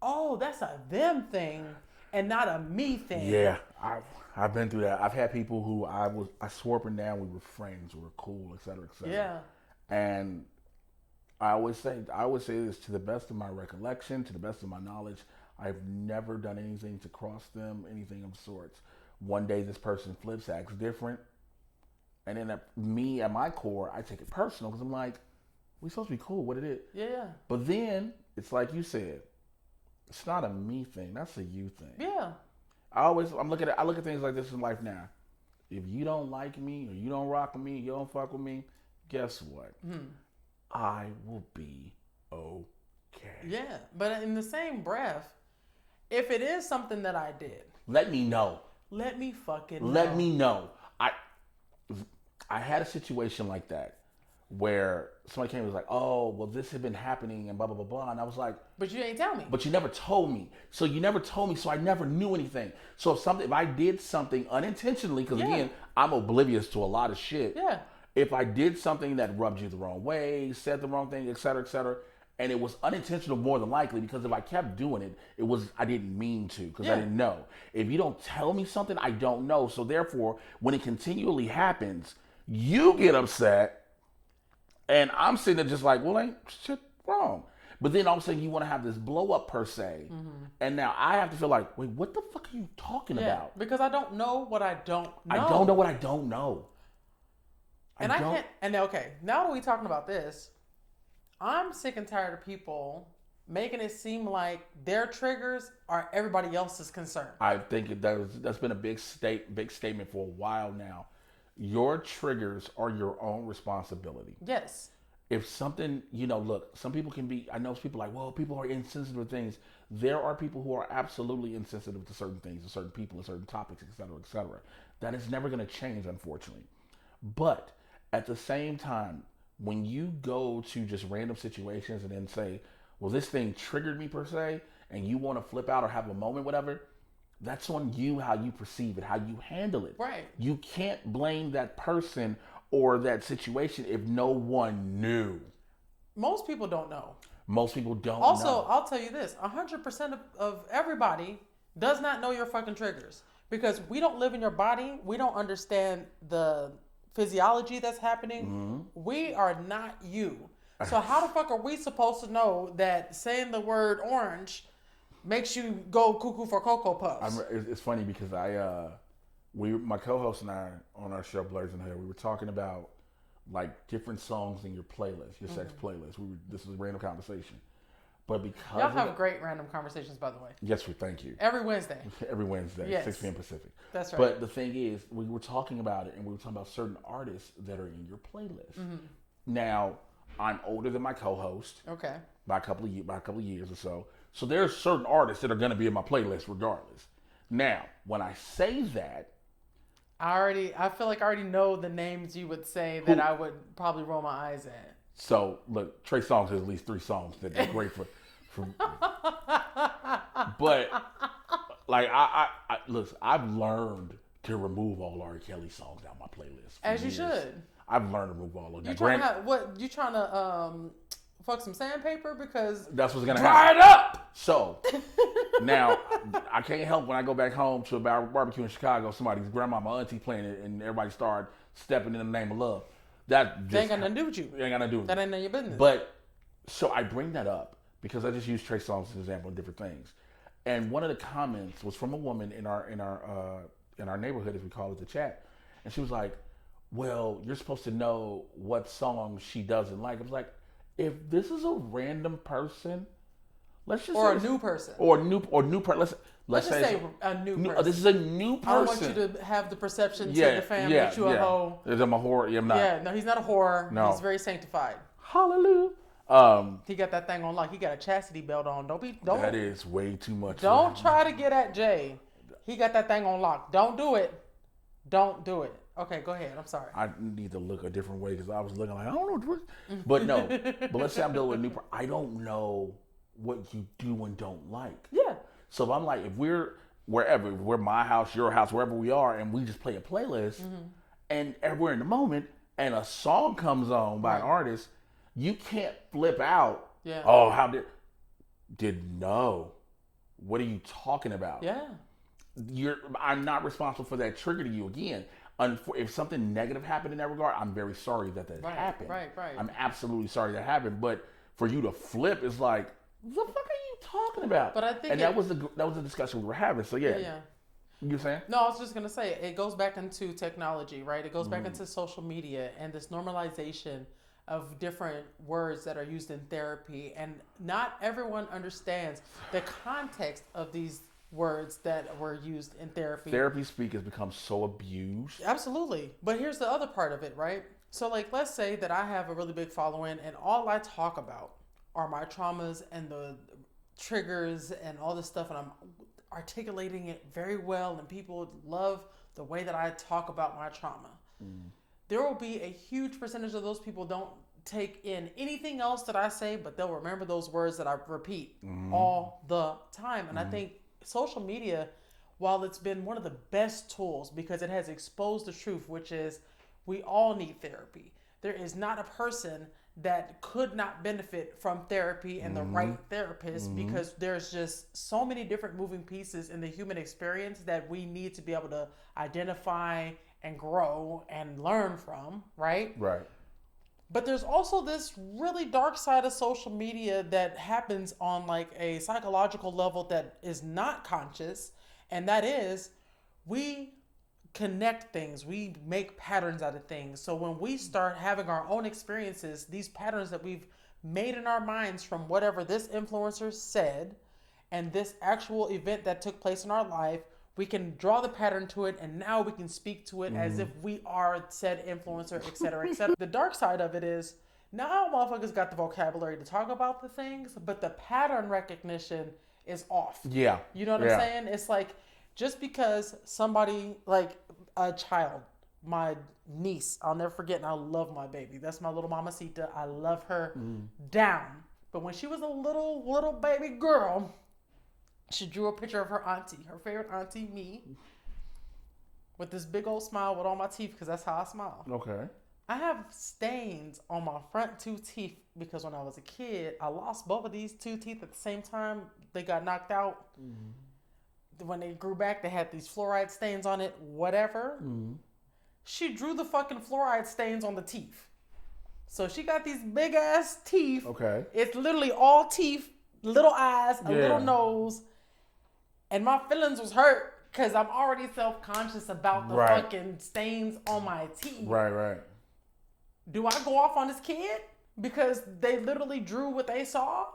oh, that's a them thing and not a me thing. Yeah, I've been through that. I've had people who I swore up and down we were friends, we were cool, et cetera, et cetera. Yeah. And I always say this, to the best of my recollection, to the best of my knowledge, I've never done anything to cross them, anything of sorts. One day this person flips, acts different, and then me at my core, I take it personal because I'm like, we supposed to be cool. What it is? Yeah. But then it's like you said, it's not a me thing. That's a you thing. Yeah. I look at things like this in life now. If you don't like me or you don't rock with me, you don't fuck with me, guess what? I will be okay. Yeah, but in the same breath, if it is something that I did, let me know. Let me fucking know. Let me know. I had a situation like that where somebody came and was like, oh, well, this had been happening and blah, blah, blah, blah. And I was like, but you ain't tell me. But you never told me. So you never told me, so I never knew anything. So if I did something unintentionally, because again, I'm oblivious to a lot of shit. Yeah. If I did something that rubbed you the wrong way, said the wrong thing, et cetera, and it was unintentional more than likely, because if I kept doing it, I didn't mean to, because I didn't know. If you don't tell me something, I don't know. So therefore, when it continually happens, you get upset, and I'm sitting there just like, well, ain't shit wrong. But then all of a sudden you want to have this blow up per se, and now I have to feel like, wait, what the fuck are you talking about? Because I don't know what I don't know. I don't know what I don't know. And I can't. And okay, now that we're talking about this, I'm sick and tired of people making it seem like their triggers are everybody else's concern. I think that's been a big statement for a while now. Your triggers are your own responsibility. Yes. If something, look, some people can be, I know people like, well, people are insensitive to things. There are people who are absolutely insensitive to certain things, to certain people, to certain topics, et cetera, et cetera. That is never going to change, unfortunately. But at the same time, when you go to just random situations and then say, well, this thing triggered me per se, and you want to flip out or have a moment, whatever, that's on you, how you perceive it, how you handle it. Right. You can't blame that person or that situation if no one knew. Most people don't know. Most people don't know. Also, I'll tell you this, 100% of everybody does not know your fucking triggers. Because we don't live in your body. We don't understand the physiology that's happening. We are not you. So how the fuck are we supposed to know that saying the word orange makes you go cuckoo for Cocoa Puffs? It's funny because my co-host and I on our show Blurs in Hair, we were talking about like different songs in your playlist, your sex playlist. This was a random conversation. But because y'all have great random conversations, by the way. Yes, thank you. Every Wednesday. Every Wednesday, yes. 6 p.m. Pacific. That's right. But the thing is, we were talking about it, and we were talking about certain artists that are in your playlist. Now, I'm older than my co-host. Okay. By a couple of years or so. So there's certain artists that are going to be in my playlist regardless. Now, when I say that, I feel like I already know the names you would say that I would probably roll my eyes at. So, look, Trey Songz has at least 3 songs that are great for but, like, listen, I've learned to remove all R. Kelly songs out of my playlist. As you should. I've learned to remove all of them. You trying to fuck some sandpaper? Because that's what's going to happen. Dry it up! So, now, I can't help when I go back home to a barbecue in Chicago, somebody's grandma, my auntie playing it, and everybody started stepping in the name of love. That ain't got nothing to do with you. Ain't got nothing to do with that. Ain't none of your business. But, so I bring that up because I just use Trey Songz as an example of different things. And one of the comments was from a woman in our neighborhood, as we call it, the chat, and she was like, "Well, you're supposed to know what song she doesn't like." I was like, "If this is a random person, let's just or say a new person, or new person, let's just say a new person. This is a new person. I don't want you to have the perception to the family that you a hoe. I'm a whore. Yeah, I'm not. Yeah, no, he's not a whore. No. He's very sanctified. Hallelujah. He got that thing on lock. He got a chastity belt on. Don't. That is way too much. Don't try to get at Jay. He got that thing on lock. Don't do it. Don't do it. Okay, go ahead. I'm sorry. I need to look a different way because I was looking like I don't know, but no. But let's say I'm dealing with a new person. I don't know what you do and don't like. Yeah. So if I'm like, if we're wherever, we're my house, your house, wherever we are, and we just play a playlist, and we're in the moment, and a song comes on by an artist, you can't flip out. Yeah. Oh, how did no? What are you talking about? Yeah. I'm not responsible for that trigger to you again. If something negative happened in that regard, I'm very sorry that happened. Right. I'm absolutely sorry that happened. But for you to flip is like, what the fuck are you talking about? But I think that was the discussion we were having. So yeah. You saying? No, I was just gonna say it goes back into technology, right? It goes back into social media and this normalization of different words that are used in therapy, and not everyone understands the context of these words that were used in therapy. Therapy speak has become so abused. Absolutely. But here's the other part of it, right? So like, let's say that I have a really big following and all I talk about are my traumas and the triggers and all this stuff, and I'm articulating it very well, and people love the way that I talk about my trauma. There will be a huge percentage of those people don't take in anything else that I say, but they'll remember those words that I repeat all the time. And I think social media, while it's been one of the best tools because it has exposed the truth, which is we all need therapy. There is not a person that could not benefit from therapy and the right therapist, because there's just so many different moving pieces in the human experience that we need to be able to identify and grow and learn from, right? Right. But there's also this really dark side of social media that happens on like a psychological level that is not conscious. And that is, we connect things. We make patterns out of things. So when we start having our own experiences, these patterns that we've made in our minds from whatever this influencer said and this actual event that took place in our life, we can draw the pattern to it, and now we can speak to it as if we are said influencer, et cetera, et cetera. The dark side of it is, now motherfuckers got the vocabulary to talk about the things, but the pattern recognition is off. Yeah. You know what I'm saying? It's like, just because somebody, like a child, my niece, I'll never forget, and I love my baby. That's my little mamacita. I love her down. But when she was a little baby girl, she drew a picture of her auntie, her favorite auntie, me, with this big old smile with all my teeth, because that's how I smile. Okay. I have stains on my front 2 teeth because when I was a kid, I lost both of these 2 teeth at the same time. They got knocked out. When they grew back, they had these fluoride stains on it, whatever. She drew the fucking fluoride stains on the teeth. So she got these big ass teeth. Okay. It's literally all teeth, little eyes, a little nose. And my feelings was hurt because I'm already self-conscious about the fucking stains on my teeth. Right. Do I go off on this kid because they literally drew what they saw?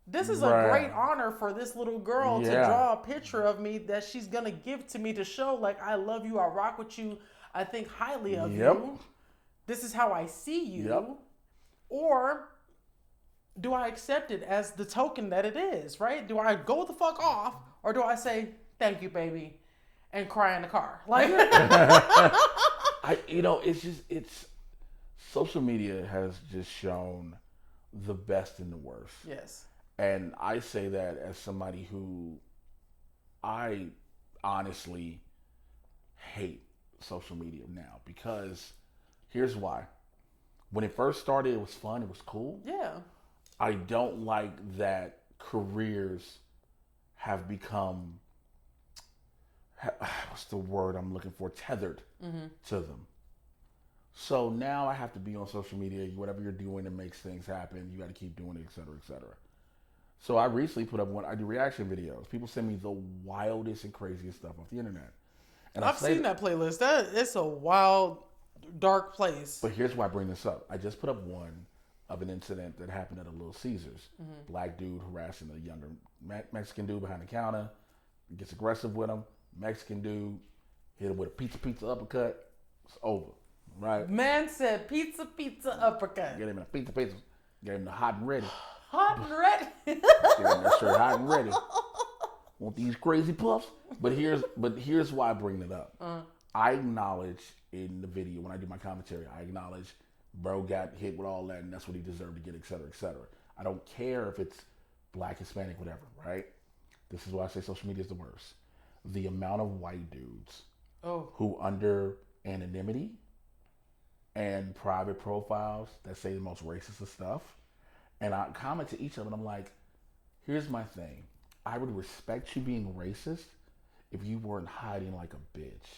This is a great honor for this little girl to draw a picture of me that she's going to give to me to show, like, I love you, I rock with you, I think highly of you. This is how I see you. Or do I accept it as the token that it is, right? Do I go the fuck off, or do I say, thank you, baby, and cry in the car? Like, it's social media has just shown the best and the worst. Yes. And I say that as somebody who I honestly hate social media now, because here's why. When it first started, it was fun, it was cool. Yeah. I don't like that careers have become, what's the word I'm looking for, tethered to them. So now I have to be on social media, whatever you're doing that makes things happen, you got to keep doing it, et cetera, et cetera. So I recently put up one. I do reaction videos. People send me the wildest and craziest stuff off the internet. And I've seen that playlist. It's a wild, dark place. But here's why I bring this up. I just put up one of an incident that happened at a Little Caesars. Black dude harassing a younger Mexican dude behind the counter. Gets aggressive with him. Mexican dude hit him with a pizza uppercut. It's over. Right? Man said pizza uppercut. Get him in a pizza. Get him the hot and ready. Hot and ready. Get him that shirt hot and ready. Want these crazy puffs? But here's why I bring it up. I acknowledge in the video when I do my commentary, I acknowledge bro got hit with all that and that's what he deserved to get, et cetera, et cetera. I don't care if it's black, Hispanic, whatever, right? This is why I say social media is the worst. The amount of white dudes who under anonymity and private profiles that say the most racist of stuff. And I comment to each of them, I'm like, here's my thing. I would respect you being racist if you weren't hiding like a bitch.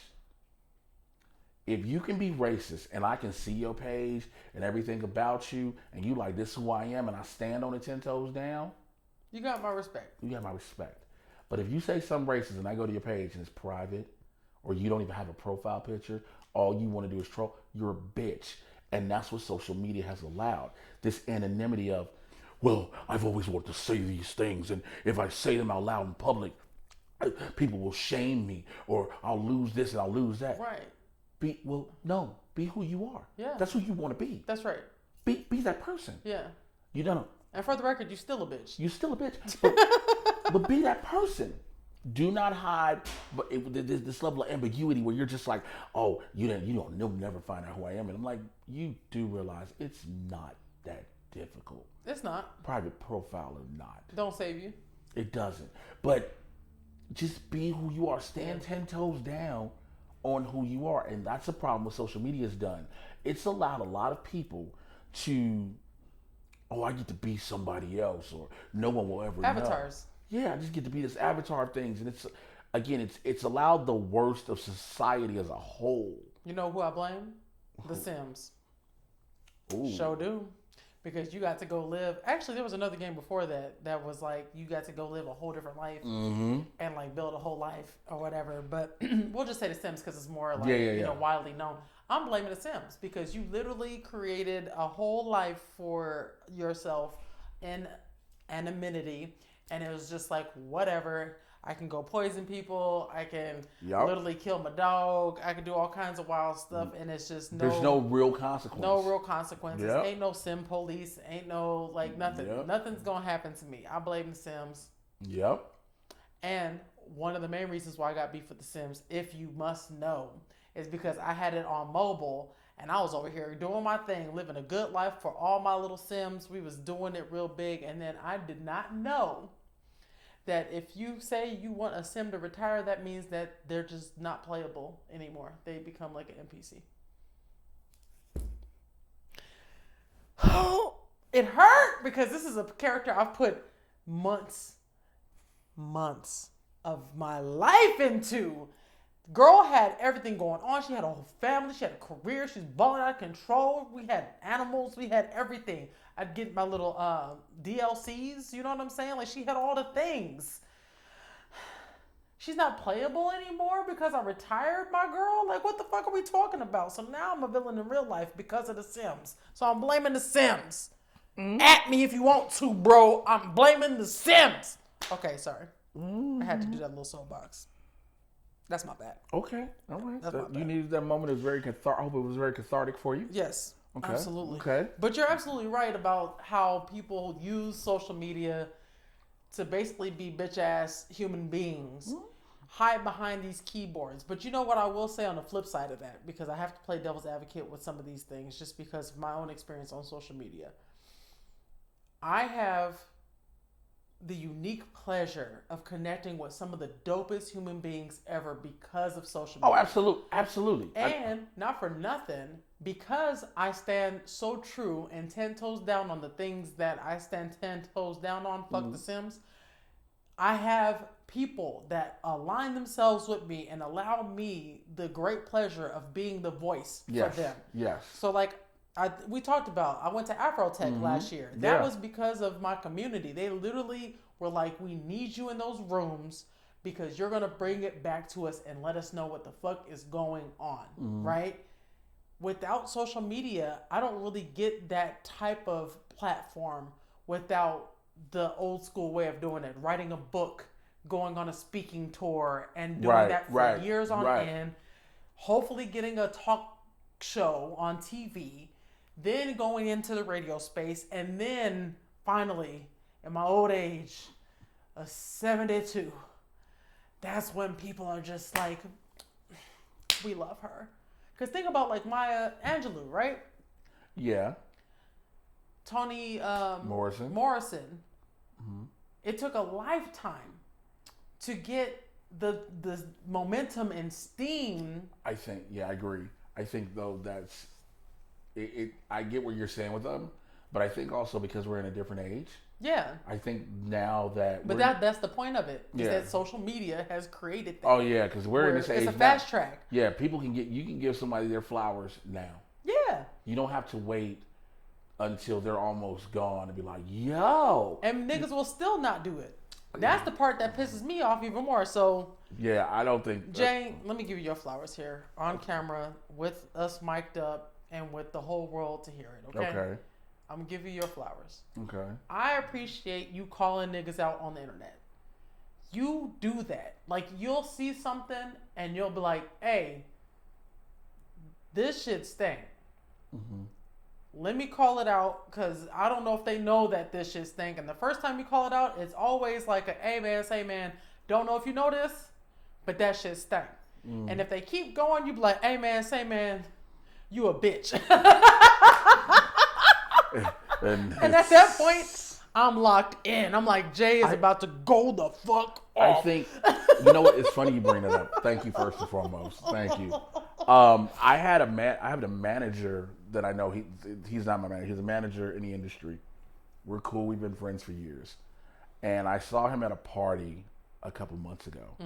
If you can be racist and I can see your page and everything about you and you like, this is who I am and I stand on it 10 toes down. You got my respect. You got my respect. But if you say something racist and I go to your page and it's private or you don't even have a profile picture, all you want to do is troll, you're a bitch. And that's what social media has allowed. This anonymity of, well, I've always wanted to say these things, and if I say them out loud in public, people will shame me, or I'll lose this and I'll lose that. Right. Be who you are. Yeah. That's who you want to be. That's right. Be that person. Yeah. You don't know. And for the record, you still a bitch. You still a bitch. But be that person. Do not hide, but this level of ambiguity where you're just like, oh, you'll never find out who I am. And I'm like, you do realize it's not that difficult. It's not. Private profile or not. Don't save you. It doesn't. But just be who you are. Stand 10 toes down on who you are. And that's the problem with social media has done. It's allowed a lot of people to, I get to be somebody else, or no one will ever know. Avatars. Yeah, I just get to be this avatar things. And it's allowed the worst of society as a whole. You know who I blame? The Sims. Ooh. Sure do. Because you got to go live. Actually, there was another game before that was like you got to go live a whole different life and like build a whole life or whatever. But we'll just say The Sims because it's more like you know, widely known. I'm blaming The Sims because you literally created a whole life for yourself in anonymity, and it was just like whatever. I can go poison people. I can literally kill my dog. I can do all kinds of wild stuff, and it's just there's no real consequence. No real consequences. Ain't no sim police. Ain't no like nothing. Nothing's gonna happen to me. I blame The Sims. Yep. And one of the main reasons why I got beef with The Sims, if you must know, is because I had it on mobile, and I was over here doing my thing, living a good life for all my little Sims. We was doing it real big, and then I did not know that if you say you want a sim to retire, that means that they're just not playable anymore. They become like an NPC. It hurt because this is a character I've put months of my life into. Girl had everything going on. She had a whole family. She had a career. She was balling out of control. We had animals. We had everything. I'd get my little DLCs. You know what I'm saying? Like, she had all the things. She's not playable anymore because I retired my girl? Like, what the fuck are we talking about? So now I'm a villain in real life because of The Sims. So I'm blaming The Sims. At me if you want to, bro. I'm blaming The Sims. Okay, sorry. I had to do that little soapbox. That's my bad. Okay, all right. That's my bad. You needed that moment. It was very cathartic. I hope it was very cathartic for you. Yes, okay. Absolutely. Okay. But you're absolutely right about how people use social media to basically be bitch-ass human beings. Hide behind these keyboards. But you know what I will say on the flip side of that, because I have to play devil's advocate with some of these things just because of my own experience on social media. I have the unique pleasure of connecting with some of the dopest human beings ever because of social media. Oh, absolutely. And not for nothing, because I stand so true and 10 toes down on the things that I stand 10 toes down on, fuck The Sims, I have people that align themselves with me and allow me the great pleasure of being the voice for them. Yes. So like, we talked about, I went to Afrotech last year. That was because of my community. They literally were like, we need you in those rooms because you're going to bring it back to us and let us know what the fuck is going on, right? Without social media, I don't really get that type of platform without the old school way of doing it. Writing a book, going on a speaking tour, and doing that for years on end. Hopefully getting a talk show on TV, then going into the radio space, and then finally, in my old age, a 72, that's when people are just like, we love her. Because think about like Maya Angelou, right? Yeah. Toni Morrison. Mm-hmm. It took a lifetime to get the momentum and steam. I think, yeah, I agree. I think though that's it. I get what you're saying with them, but I think also because we're in a different age. Yeah. I think now that. But that's the point of it. Is that social media has created that. Oh yeah, because we're in this age. It's a fast track. Yeah, people you can give somebody their flowers now. Yeah. You don't have to wait until they're almost gone and be like, yo. And niggas will still not do it. That's the part that pisses me off even more. So yeah, I don't think Jay, let me give you your flowers here on camera with us mic'd up and with the whole world to hear it. Okay. Okay. I'm gonna give you your flowers. Okay. I appreciate you calling niggas out on the internet. You do that. Like you'll see something and you'll be like, "Hey, this shit stink." Mm-hmm. Let me call it out because I don't know if they know that this shit stink. And the first time you call it out, it's always like a, hey man, say man, don't know if you know this, but that shit stink. And if they keep going, you be like, hey man, say man, you a bitch. and at that point, I'm locked in. I'm like, Jay is about to go the fuck off. I think, you know what? It's funny you bring that up. Thank you first and foremost. Thank you. I have a manager that I know. He's not my manager. He's a manager in the industry. We're cool. We've been friends for years. And I saw him at a party a couple months ago.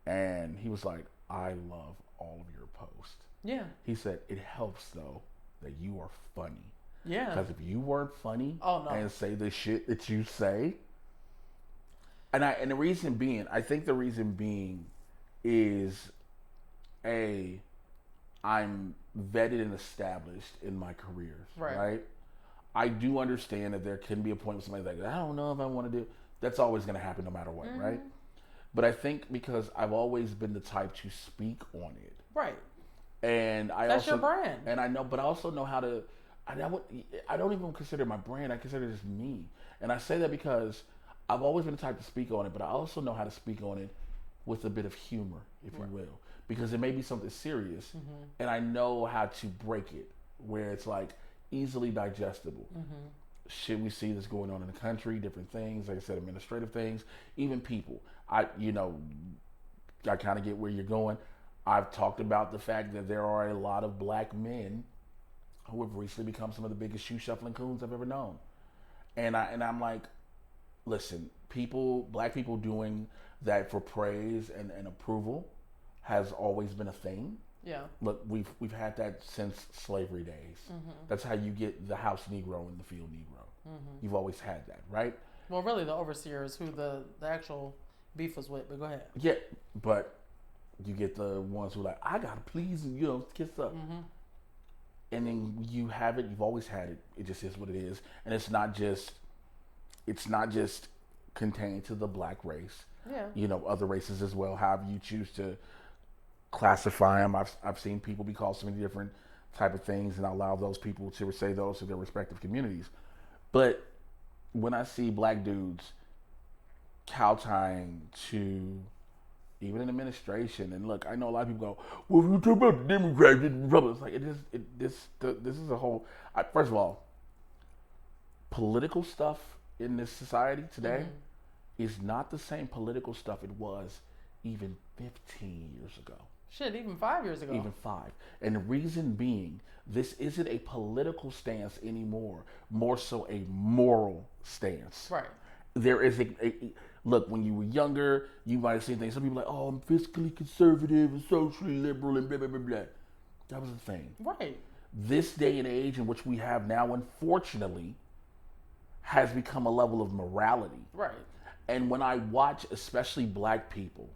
And he was like, I love all of your posts. Yeah. He said, it helps though that you are funny. Yeah. Because if you weren't funny and say the shit that you say, and the reason being, I think the reason being is I'm vetted and established in my careers, right? I do understand that there can be a point where somebody's like, I don't know if I want to do. That's always going to happen no matter what, right? But I think because I've always been the type to speak on it, right? And that's your brand, and I know, but I also know how to. I don't even consider my brand. I consider it just me, and I say that because I've always been the type to speak on it, but I also know how to speak on it with a bit of humor, if you will, because it may be something serious, and I know how to break it where it's like easily digestible. Shit we see that's going on in the country, different things, like I said, administrative things, even people. I kind of get where you're going. I've talked about the fact that there are a lot of black men who have recently become some of the biggest shoe shuffling coons I've ever known. And I'm like, listen, black people doing that for praise and approval has always been a thing. Yeah. Look, we've had that since slavery days. That's how you get the house Negro and the field Negro. You've always had that, right? Well, really, the overseer is who the actual beef was with. But go ahead. Yeah, but you get the ones who are like, I gotta please, kiss up. And then you have it. You've always had it. It just is what it is, and it's not just contained to the black race. Yeah. Other races as well. However you choose to classify them. I've seen people be called so many different type of things, and I allow those people to say those to their respective communities. But when I see black dudes kowtowing to even in administration, and look, I know a lot of people go, well, if you talk about the Democrats and the Republicans, like this is a whole. First of all, political stuff in this society today is not the same political stuff it was even 15 years ago. Shit, even 5 years ago. Even 5. And the reason being, this isn't a political stance anymore, more so a moral stance. Right. There is look, when you were younger, you might have seen things. Some people are like, oh, I'm fiscally conservative and socially liberal and blah, blah, blah, blah. That was the thing. Right. this day and age in which we have now, unfortunately, has become a level of morality. Right. And when I watch, especially black people,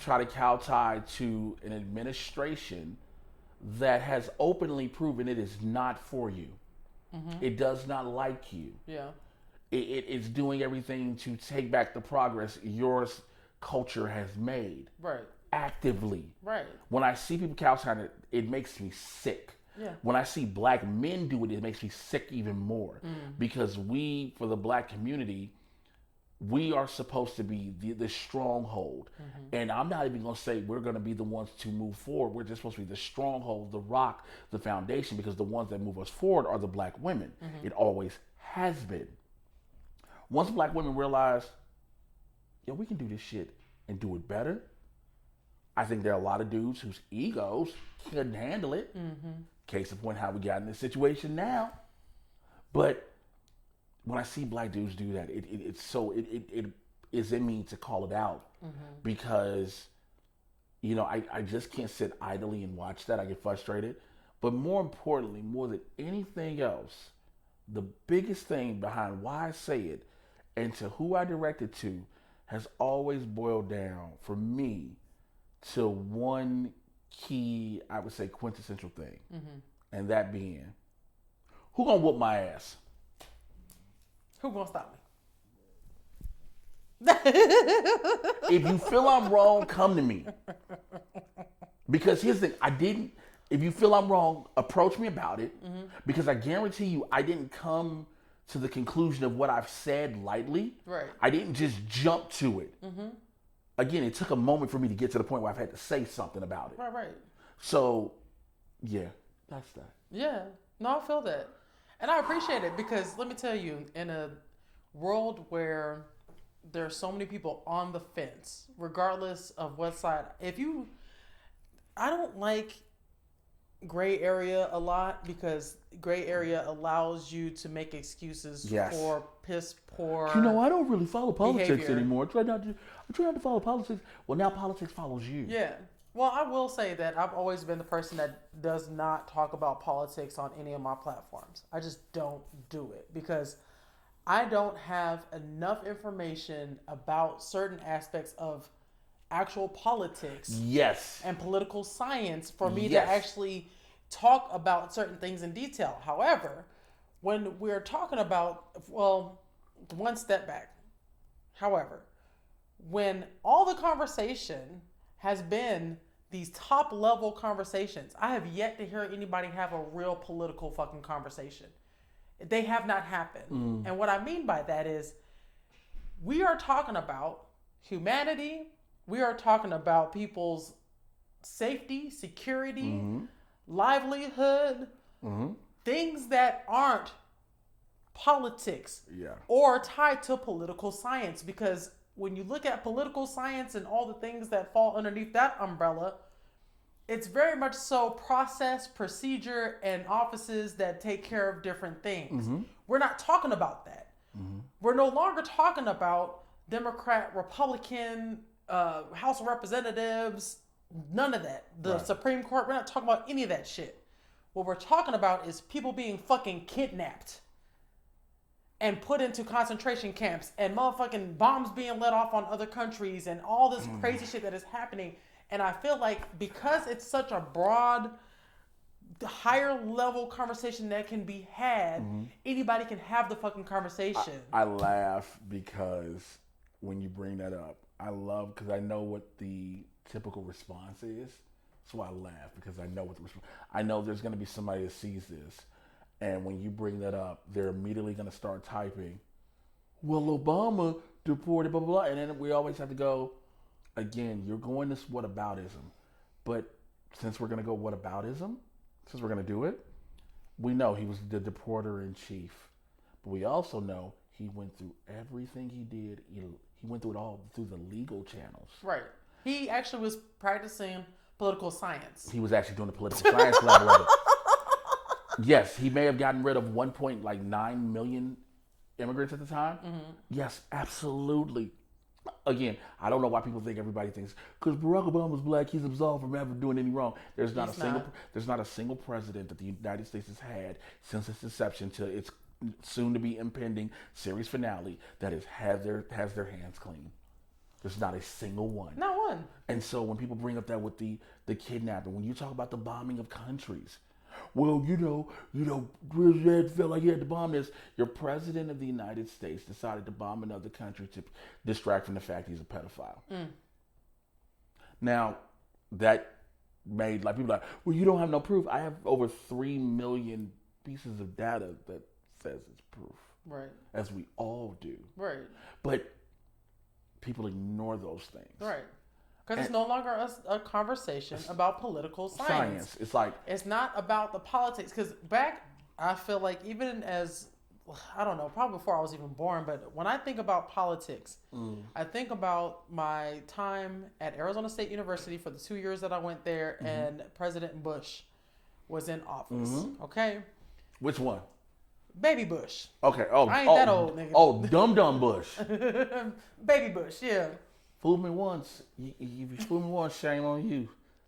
try to kowtow to an administration that has openly proven it is not for you. It does not like you. Yeah. It is doing everything to take back the progress your culture has made. Right. Actively. Right. When I see people kowtow it, it makes me sick. Yeah. When I see black men do it, it makes me sick even more. Because we, for the black community, we are supposed to be the stronghold. And I'm not even going to say we're going to be the ones to move forward. We're just supposed to be the stronghold, the rock, the foundation, because the ones that move us forward are the black women. It always has been. Once black women realize, yo, we can do this shit and do it better, I think there are a lot of dudes whose egos couldn't handle it. Case in point, how we got in this situation now. But when I see black dudes do that, it is in me to call it out because, you know, I just can't sit idly and watch that. I get frustrated. But more importantly, more than anything else, the biggest thing behind why I say it and to who I direct it to has always boiled down for me to one key, I would say, quintessential thing. And that being, who gonna whoop my ass? Who gonna stop me? If you feel I'm wrong, come to me. Because here's the thing, if you feel I'm wrong, approach me about it. Because I guarantee you, I didn't come to the conclusion of what I've said lightly. Right. I didn't just jump to it. Again, it took a moment for me to get to the point where I've had to say something about it. Right. So, yeah, that's that. Yeah. No, I feel that. And I appreciate it because let me tell you, in a world where there are so many people on the fence, regardless of what side, I don't like gray area a lot because gray area allows you to make excuses for piss poor. You know, I don't really follow politics behavior anymore. I try not to follow politics. Well, now politics follows you. Yeah. Well, I will say that I've always been the person that does not talk about politics on any of my platforms. I just don't do it because I don't have enough information about certain aspects of actual politics and political science for me to actually talk about certain things in detail. However, when we're talking about, well, one step back. However, when all the conversation has been these top level conversations, I have yet to hear anybody have a real political fucking conversation. They have not happened. And what I mean by that is we are talking about humanity. We are talking about people's safety, security, livelihood, things that aren't politics or tied to political science. Because when you look at political science and all the things that fall underneath that umbrella, it's very much so process, procedure, and offices that take care of different things. We're not talking about that. We're no longer talking about Democrat, Republican, House of Representatives, none of that. The Supreme Court, we're not talking about any of that shit. What we're talking about is people being fucking kidnapped and put into concentration camps and motherfucking bombs being let off on other countries and all this crazy shit that is happening. And I feel like because it's such a broad, higher level conversation that can be had, anybody can have the fucking conversation. I laugh because when you bring that up, because I know what the typical response is. So I laugh because I know what the response. I know there's going to be somebody that sees this. And when you bring that up, they're immediately going to start typing, well, Obama deported, blah, blah, blah. And then we always have to go, again, you're going this whataboutism. But since we're going to go whataboutism, since we're going to do it, we know he was the deporter in chief. But we also know he went through everything he did. He went through it all through the legal channels. Right. He actually was practicing political science. He was actually doing the political science level of it. Yes, he may have gotten rid of 1.9 million immigrants at the time. Yes, absolutely. again, I don't know why people think everybody thinks because Barack Obama's black, he's absolved from ever doing any wrong. There's not a single president that the United States has had since its inception to its soon to be impending series finale that has their hands clean. There's not a single one. Not one. And so when people bring up that with the kidnapping, when you talk about the bombing of countries, well, President felt like he had to bomb this. Your president of the United States decided to bomb another country to distract from the fact he's a pedophile. Now, that made like people like, well, you don't have no proof. I have over 3 million pieces of data that says it's proof. Right. As we all do. Right. But people ignore those things. Right. Because it's no longer a conversation about political science. It's like... It's not about the politics. Because back, I feel like even as, I don't know, probably before I was even born, but when I think about politics, I think about my time at Arizona State University for the 2 years that I went there, and President Bush was in office. Okay? Which one? Baby Bush. Okay. I ain't that old, nigga. Oh, dumb Bush. Baby Bush, yeah. Fool me once. If you fool me once, shame on you.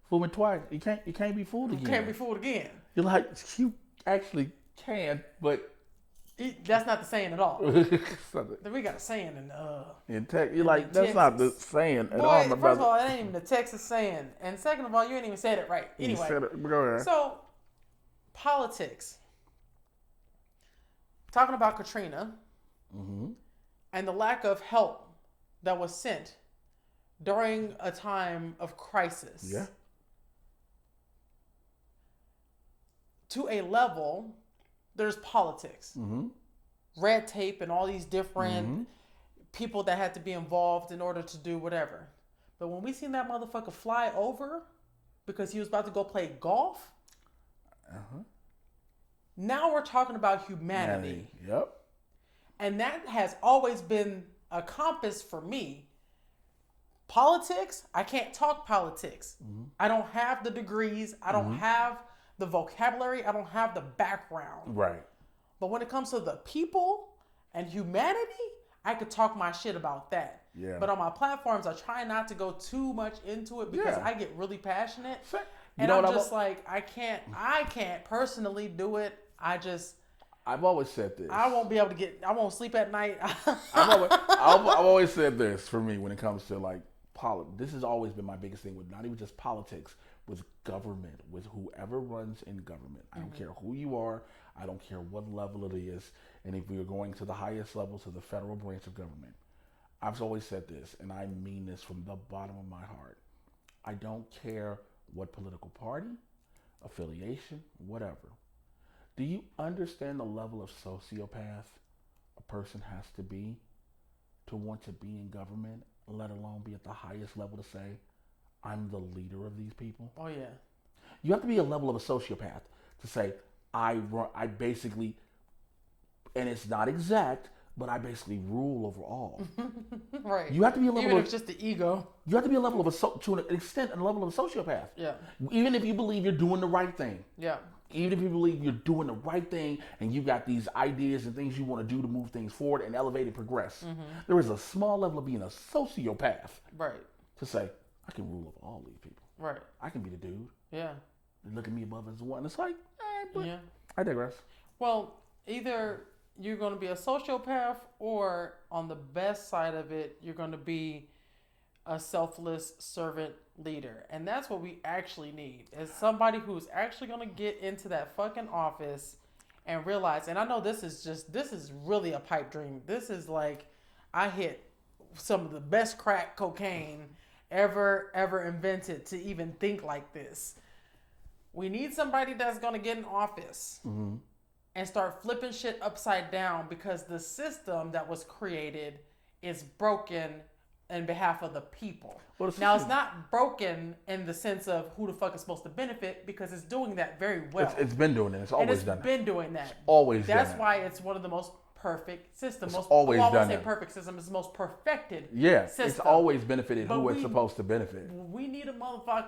Fool me twice. You can't be fooled again. You can't be fooled again. You're like, you actually can, but that's not the saying at all. We got a saying in tech. You're like, that's Texas. Not the saying at Boy, all, my first brother. of all, it ain't even the Texas saying, and second of all, you ain't even said it right. Anyway, Go ahead. so politics. Talking about Katrina and the lack of help that was sent during a time of crisis. Yeah. To a level, there's politics, red tape, and all these different people that had to be involved in order to do whatever. But when we seen that motherfucker fly over because he was about to go play golf, now we're talking about humanity. Yep. And that has always been a compass for me. Politics, I can't talk politics. I don't have the degrees. I don't have the vocabulary. I don't have the background. Right. But when it comes to the people and humanity, I could talk my shit about that. Yeah. But on my platforms, I try not to go too much into it because I get really passionate. And I'm just like, I can't personally do it. I've always said this. I won't sleep at night. I've always said this for me when it comes to like this has always been my biggest thing with not even just politics, with government, with whoever runs in government. I don't care who you are. I don't care what level it is. And if we are going to the highest level, to the federal branch of government, I've always said this, and I mean this from the bottom of my heart. I don't care what political party, affiliation, whatever. Do you understand the level of sociopath a person has to be to want to be in government, let alone be at the highest level to say, I'm the leader of these people? Oh, yeah. You have to be a level of a sociopath to say, I basically, and it's not exact, but I basically rule over all. Right. You have to be a level even if it's just the ego. You have to be a level of to an extent, a level of a sociopath. Yeah. Even if you believe you're doing the right thing. Yeah. Even if you believe you're doing the right thing and you got these ideas and things you want to do to move things forward and elevate and progress, there is a small level of being a sociopath. Right. To say, I can rule over all these people. Right. I can be the dude. Yeah. They look at me above as one. It's like, but yeah. I digress. Well, either you're going to be a sociopath, or on the best side of it, you're going to be a selfless servant leader. And that's what we actually need, is somebody who's actually going to get into that fucking office and realize, and I know this is really a pipe dream. This is like, I hit some of the best crack cocaine ever invented to even think like this. We need somebody that's going to get in office and start flipping shit upside down, because the system that was created is broken in behalf of the people. Now, it's not broken in the sense of who the fuck is supposed to benefit, because it's doing that very well. It's been doing it. It's always done that. It's been doing that. Always done that. That's why it's one of the most perfect systems. It's always done that. I won't say perfect system. It's the most perfected system. It's always benefited who it's supposed to benefit. We need a motherfucker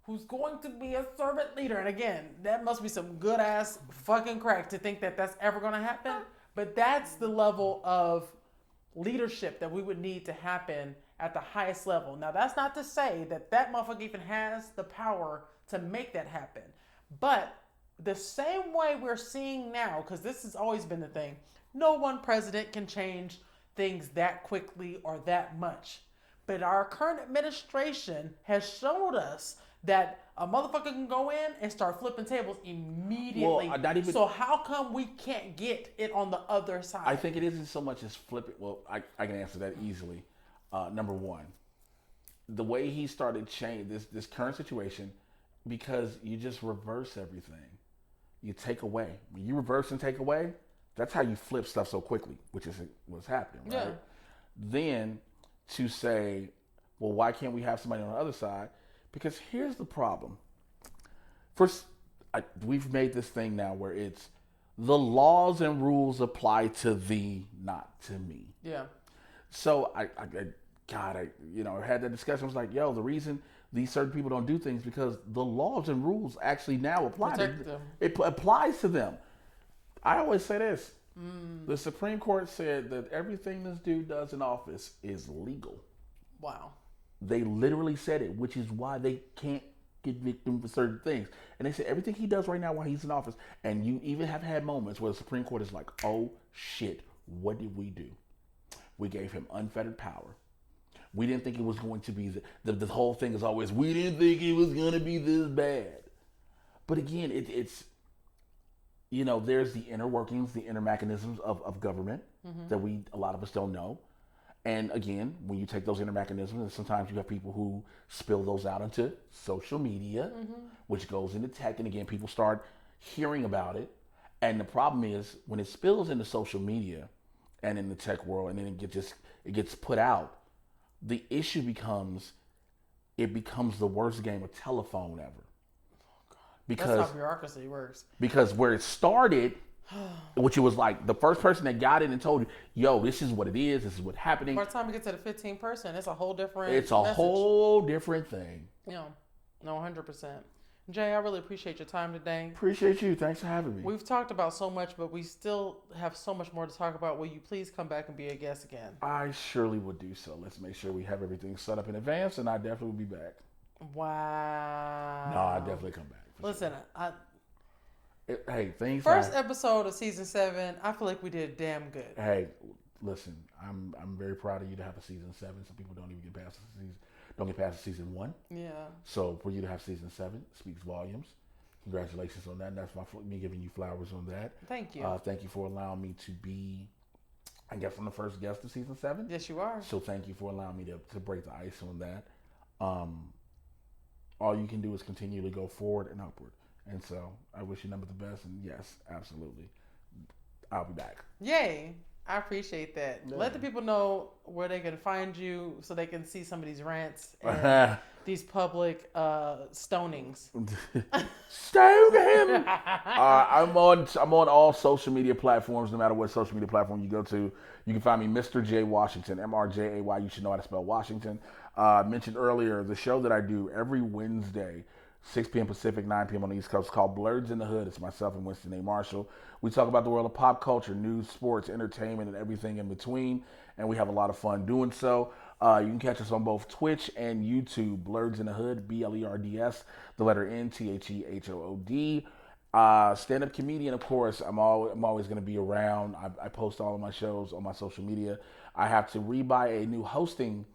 who's going to be a servant leader. And again, that must be some good ass fucking crack to think that that's ever going to happen. But that's the level of leadership that we would need to happen at the highest level. Now, that's not to say that that motherfucker even has the power to make that happen. But the same way we're seeing now, because this has always been the thing, no one president can change things that quickly or that much. But our current administration has showed us that a motherfucker can go in and start flipping tables immediately. Well, not even, so how come we can't get it on the other side? I think it isn't so much as flipping. Well, I can answer that easily. Number one, the way he started change this current situation, because you just reverse everything. You take away. When you reverse and take away, that's how you flip stuff so quickly, which is what's happening, right? Yeah. Then to say, well, why can't we have somebody on the other side? Because here's the problem. First, we've made this thing now where it's the laws and rules apply to thee, not to me. Yeah. So I had that discussion. I was like, yo, the reason these certain people don't do things because the laws and rules actually now apply to them. It applies to them. I always say this. The Supreme Court said that everything this dude does in office is legal. Wow. They literally said it, which is why they can't convict him for certain things. And they said everything he does right now while he's in office, and you even have had moments where the Supreme Court is like, oh shit, what did we do? We gave him unfettered power. We didn't think it was going to be, the whole thing is always, we didn't think it was going to be this bad. But again, it's, there's the inner workings, the inner mechanisms of government that a lot of us don't know. And again, when you take those inner mechanisms, and sometimes you have people who spill those out into social media, which goes into tech. And again, people start hearing about it. And the problem is when it spills into social media and in the tech world, and then it gets put out, the issue becomes the worst game of telephone ever. Because that's how bureaucracy works. Because where it started, which it was like the first person that got it and told you, yo, this is what it is, this is what's happening. By the time we get to the 15th person, it's a whole different It's a message. whole different thing. Yeah. No, 100%. Jay, I really appreciate your time today. Appreciate you. Thanks for having me. We've talked about so much, but we still have so much more to talk about. Will you please come back and be a guest again? I surely would do so. Let's make sure we have everything set up in advance, and I definitely will be back. Wow. No, I definitely come back. Listen, hey, things. First episode of season 7, I feel like we did damn good. Hey, listen, I'm very proud of you to have a season 7. Some people don't even get past the season. Don't get past season 1. Yeah. So for you to have season 7 speaks volumes. Congratulations on that. And that's me giving you flowers on that. Thank you. Thank you for allowing me to be, I guess, I'm the first guest of season 7. Yes, you are. So thank you for allowing me to break the ice on that. All you can do is continue to go forward and upward. And so I wish you number the best. And yes, absolutely, I'll be back. Yay. I appreciate that. Yeah. Let the people know where they can find you so they can see some of these rants and these public stonings. Stone him! I'm on all social media platforms, no matter what social media platform you go to. You can find me, Mr. J Washington, MRJAY. You should know how to spell Washington. I mentioned earlier the show that I do every Wednesday, 6 p.m. Pacific, 9 p.m. on the East Coast, called Blurs in the Hood. It's myself and Winston A. Marshall. We talk about the world of pop culture, news, sports, entertainment, and everything in between, and we have a lot of fun doing so. You can catch us on both Twitch and YouTube, Blurs in the Hood, BLERDS, the letter N, THEHOOD. Stand-up comedian, of course. I'm always going to be around. I post all of my shows on my social media. I have to rebuy a new hosting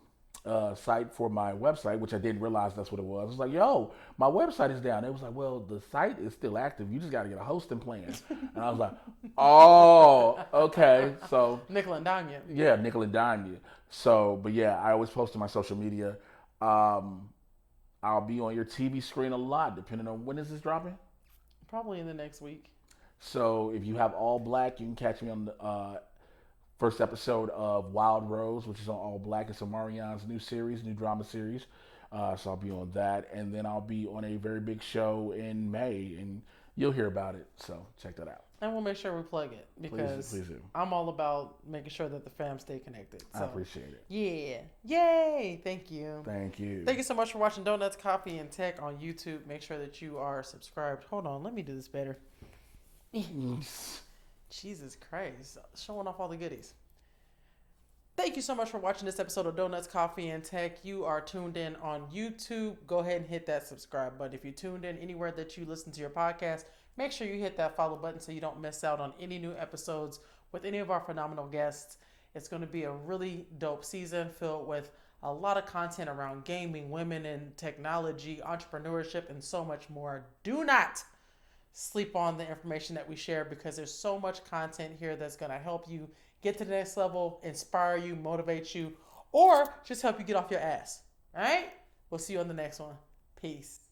site for my website, which I didn't realize that's what it was. I was like, yo, my website is down. It was like, well, the site is still active. You just got to get a hosting plan. And I was like, oh, okay. So Nickel and dime you. Yeah, nickel and dime you. So, but yeah, I always post on my social media. I'll be on your TV screen a lot, depending on when is this dropping? Probably in the next week. So if you have All Black, you can catch me on the first episode of Wild Rose, which is on All Black. It's Omarion's new drama series. So I'll be on that. And then I'll be on a very big show in May, and you'll hear about it. So check that out. And we'll make sure we plug it because please do. I'm all about making sure that the fam stay connected. So, I appreciate it. Yeah. Yay. Thank you. Thank you. Thank you so much for watching Donuts, Coffee, and Tech on YouTube. Make sure that you are subscribed. Hold on. Let me do this better. Jesus Christ. Showing off all the goodies. Thank you so much for watching this episode of Donuts, Coffee, and Tech. You are tuned in on YouTube. Go ahead and hit that subscribe button. If you tuned in anywhere that you listen to your podcast, make sure you hit that follow button so you don't miss out on any new episodes with any of our phenomenal guests. It's going to be a really dope season filled with a lot of content around gaming, women in technology, entrepreneurship, and so much more. Do not sleep on the information that we share because there's so much content here that's going to help you get to the next level, inspire you, motivate you, or just help you get off your ass. All right? We'll see you on the next one. Peace.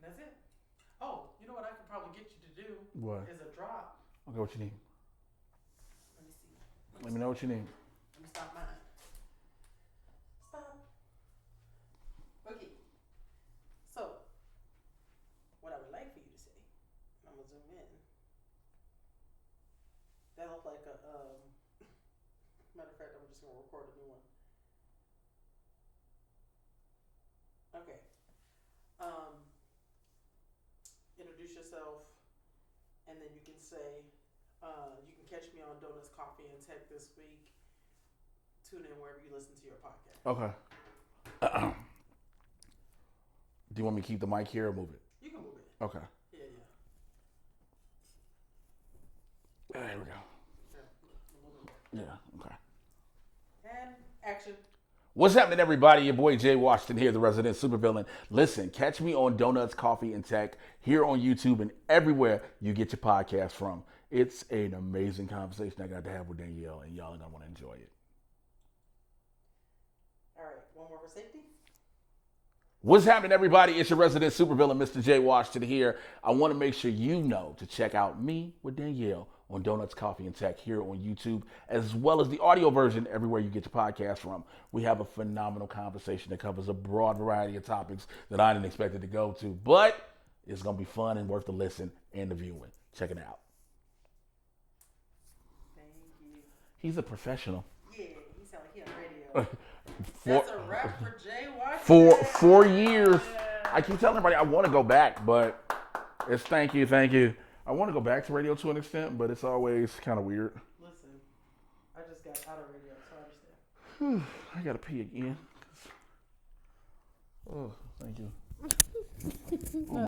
That's it. Oh, you know what I could probably get you to do? What? Is a drop. Okay, what you need? Let me see. Let me know what you need. Let me stop mine. Stop. Okay. So, what I would like for you to say, I'm going to zoom in. That looked like a, matter of fact, I'm just going to record a new one. Okay. Introduce yourself, and then you can say, you can catch me on Donuts, Coffee, and Tech this week. Tune in wherever you listen to your podcast. Okay. Do you want me to keep the mic here or move it? You can move it. Okay. Yeah. There we go. Yeah, okay. And action. What's happening, everybody? Your boy Jay Washington here, the resident supervillain. Listen, catch me on Donuts, Coffee, and Tech here on YouTube and everywhere you get your podcast from. It's an amazing conversation I got to have with Dannielle, and y'all are going to want to enjoy it. All right, one more for safety. What's happening, everybody? It's your resident supervillain, Mr. Jay Washington here. I want to make sure you know to check out me with Dannielle on Donuts, Coffee, and Tech here on YouTube, as well as the audio version everywhere you get your podcast from. We have a phenomenal conversation that covers a broad variety of topics that I didn't expect it to go to, but it's going to be fun and worth the listen and the viewing. Check it out. Thank you. He's a professional. Yeah, he sound like he on radio. That's a wrap for Jay Washington. For 4 years. I keep telling everybody I want to go back, but it's thank you. I want to go back to radio to an extent, but it's always kind of weird. Listen, I just got out of radio, so I understand. I got to pee again. Oh, thank you.